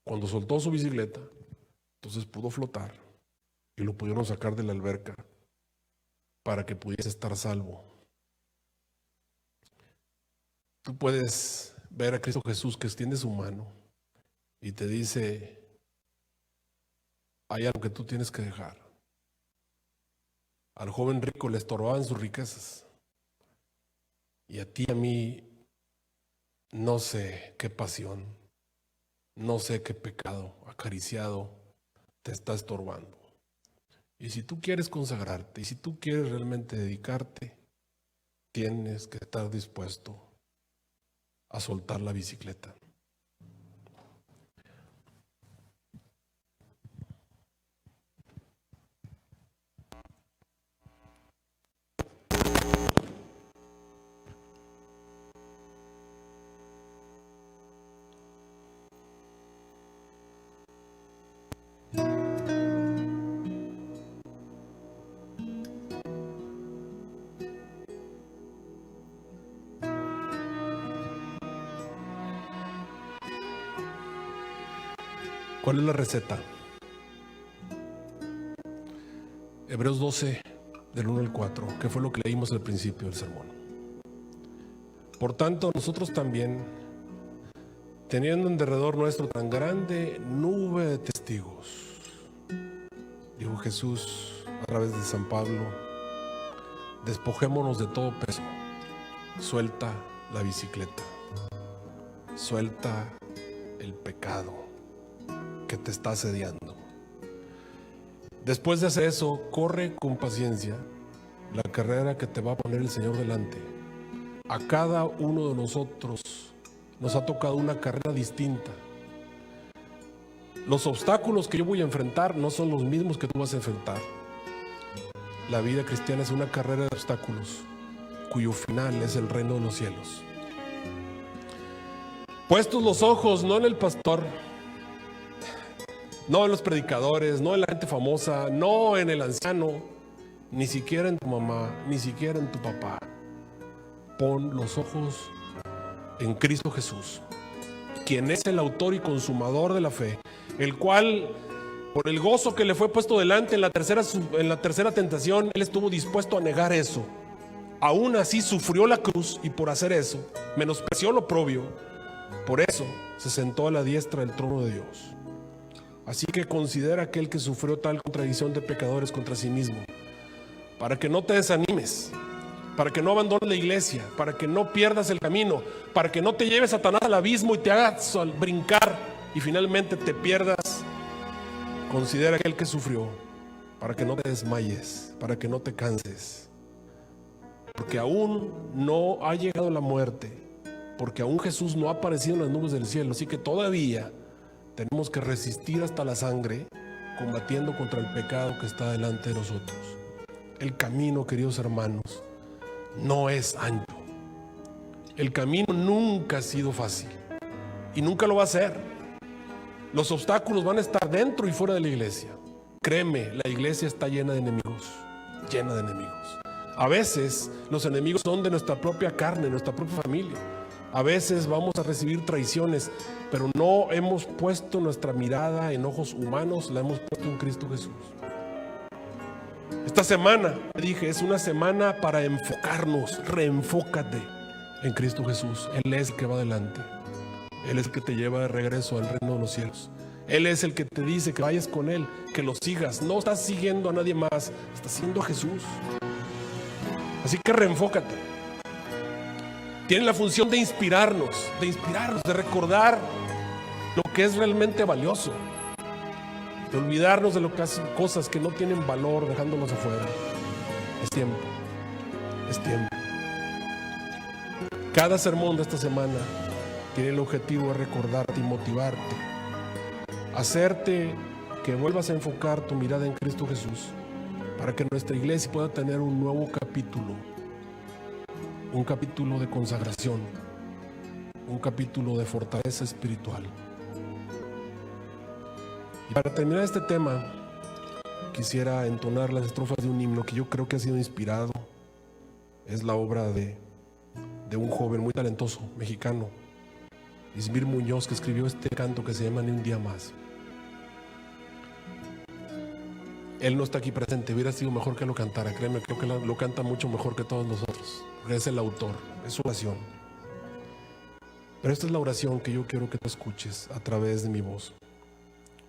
Cuando soltó su bicicleta, entonces pudo flotar y lo pudieron sacar de la alberca para que pudiese estar salvo. Tú puedes ver a Cristo Jesús que extiende su mano y te dice, hay algo que tú tienes que dejar. Al joven rico le estorbaban sus riquezas y a ti y a mí no sé qué pasión, no sé qué pecado acariciado te está estorbando. Y si tú quieres consagrarte, y si tú quieres realmente dedicarte, tienes que estar dispuesto a soltar la bicicleta. ¿Cuál es la receta? Hebreos 12, del 1 al 4, que fue lo que leímos al principio del sermón. Por tanto, nosotros también, teniendo en derredor nuestro tan grande nube de testigos, dijo Jesús a través de San Pablo, despojémonos de todo peso, suelta la bicicleta, suelta el pecado que te está asediando. Después de hacer eso, corre con paciencia la carrera que te va a poner el Señor delante. A cada uno de nosotros nos ha tocado una carrera distinta. Los obstáculos que yo voy a enfrentar no son los mismos que tú vas a enfrentar. La vida cristiana es una carrera de obstáculos cuyo final es el reino de los cielos. Puestos los ojos no en el pastor, no en los predicadores, no en la gente famosa, no en el anciano, ni siquiera en tu mamá, ni siquiera en tu papá. Pon los ojos en Cristo Jesús, quien es el autor y consumador de la fe, el cual, por el gozo que le fue puesto delante en la tercera tentación, él estuvo dispuesto a negar eso. Aún así sufrió la cruz, y por hacer eso menospreció lo oprobio. Por eso se sentó a la diestra del trono de Dios. Así que considera aquel que sufrió tal contradicción de pecadores contra sí mismo, para que no te desanimes, para que no abandones la iglesia, para que no pierdas el camino, para que no te lleves Satanás al abismo y te hagas brincar y finalmente te pierdas. Considera aquel que sufrió, para que no te desmayes, para que no te canses, porque aún no ha llegado la muerte, porque aún Jesús no ha aparecido en las nubes del cielo. Así que todavía tenemos que resistir hasta la sangre, combatiendo contra el pecado que está delante de nosotros. El camino, queridos hermanos, no es ancho. El camino nunca ha sido fácil y nunca lo va a ser. Los obstáculos van a estar dentro y fuera de la iglesia. Créeme, la iglesia está llena de enemigos, llena de enemigos. A veces los enemigos son de nuestra propia carne, nuestra propia familia. A veces vamos a recibir traiciones, pero no hemos puesto nuestra mirada en ojos humanos, la hemos puesto en Cristo Jesús. Esta semana, dije, es una semana para enfocarnos. Reenfócate en Cristo Jesús. Él es el que va adelante. Él es el que te lleva de regreso al reino de los cielos. Él es el que te dice que vayas con Él, que lo sigas. No estás siguiendo a nadie más, estás siguiendo a Jesús. Así que reenfócate. Tiene la función de inspirarnos, de recordar lo que es realmente valioso, de olvidarnos de lo que hacen cosas que no tienen valor, dejándonos afuera. Es tiempo, es tiempo. Cada sermón de esta semana tiene el objetivo de recordarte y motivarte, hacerte que vuelvas a enfocar tu mirada en Cristo Jesús, para que nuestra iglesia pueda tener un nuevo capítulo, un capítulo de consagración, un capítulo de fortaleza espiritual. Y para terminar este tema, quisiera entonar las estrofas de un himno que yo creo que ha sido inspirado. Es la obra de un joven muy talentoso mexicano, Ismir Muñoz, que escribió este canto que se llama Ni un día más. Él no está aquí presente, hubiera sido mejor que lo cantara. Créeme, creo que lo canta mucho mejor que todos nosotros, porque es el autor, es su oración. Pero esta es la oración que yo quiero que tú escuches a través de mi voz.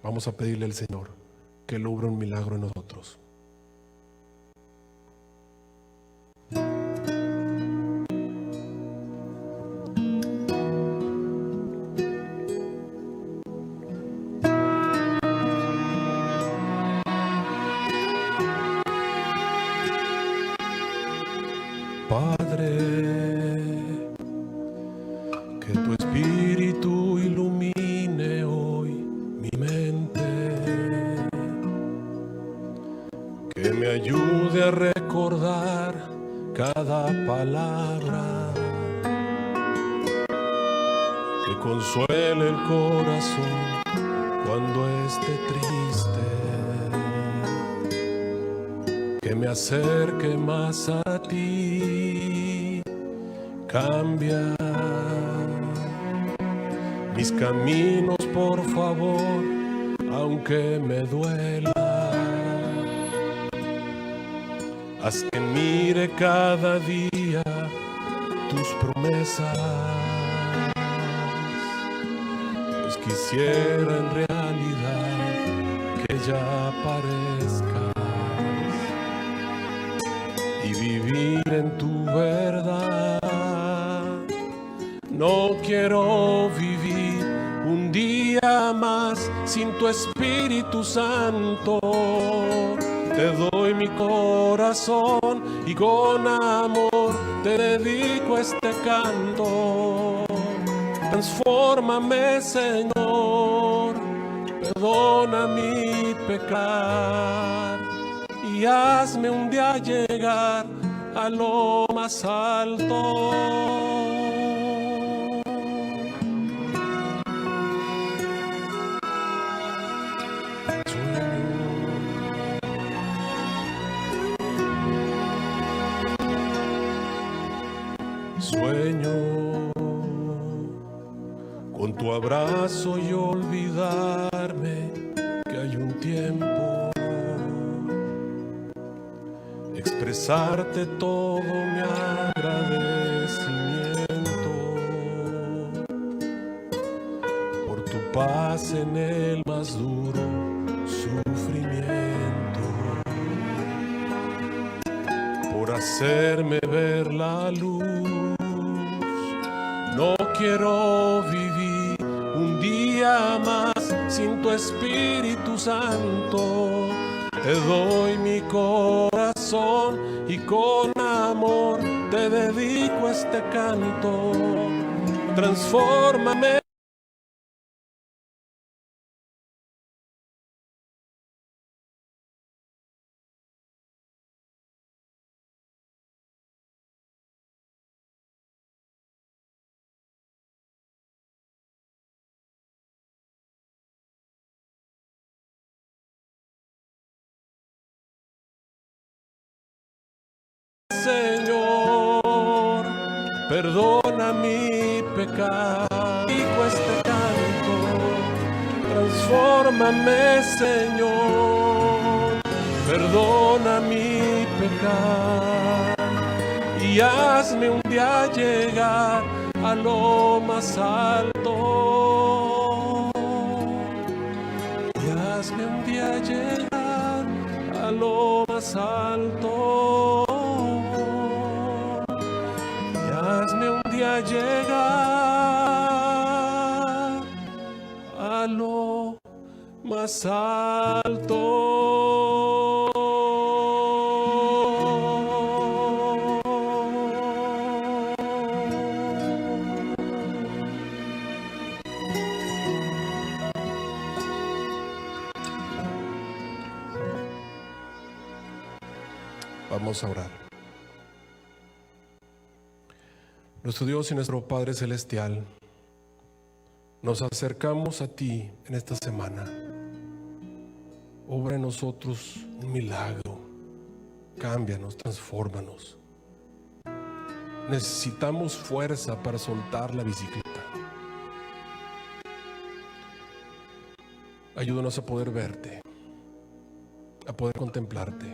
Vamos a pedirle al Señor que logre un milagro en nosotros. que me ayude a recordar cada palabra, que consuele el corazón cuando esté triste, que me acerque más a ti. Cambia mis caminos, por favor, aunque me duela. Haz que mire cada día tus promesas, pues quisiera en realidad que ya aparezcas y vivir en tu verdad. No quiero vivir un día más sin tu Espíritu Santo. Te doy mi corazón y con amor te dedico este canto. Transfórmame, Señor, perdona mi pecar y hazme un día llegar a lo más alto. Sueño con tu abrazo y olvidarme que hay un tiempo, expresarte todo mi agradecimiento por tu paz en el más duro sufrimiento, por hacerme ver la luz. No quiero vivir un día más sin tu Espíritu Santo. Te doy mi corazón y con amor te dedico este canto. Transfórmame. Señor, perdona mi pecado, digo este canto. Transfórmame, Señor, perdona mi pecado y hazme un día llegar a lo más alto. Y hazme un día llegar a lo más alto. Hazme un día llegar a lo más alto. Vamos a orar. Nuestro Dios y nuestro Padre Celestial, nos acercamos a ti en esta semana. Obra en nosotros un milagro. Cámbianos, transfórmanos. Necesitamos fuerza para soltar la bicicleta. Ayúdanos a poder verte, a poder contemplarte.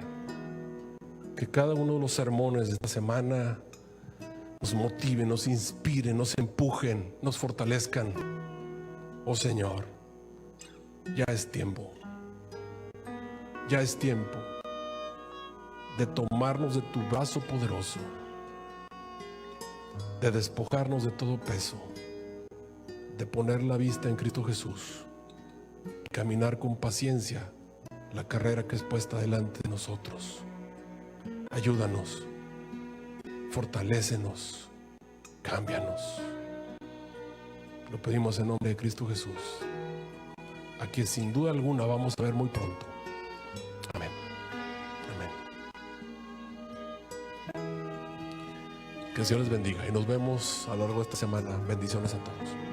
Que cada uno de los sermones de esta semana nos motiven, nos inspiren, nos empujen, nos fortalezcan. Oh Señor, ya es tiempo. Ya es tiempo de tomarnos de tu brazo poderoso, de despojarnos de todo peso, de poner la vista en Cristo Jesús, caminar con paciencia la carrera que es puesta delante de nosotros. Ayúdanos. Fortalécenos, cámbianos. Lo pedimos en nombre de Cristo Jesús, a quien sin duda alguna vamos a ver muy pronto. Amén. Amén. Que el Señor les bendiga y nos vemos a lo largo de esta semana. Bendiciones a todos.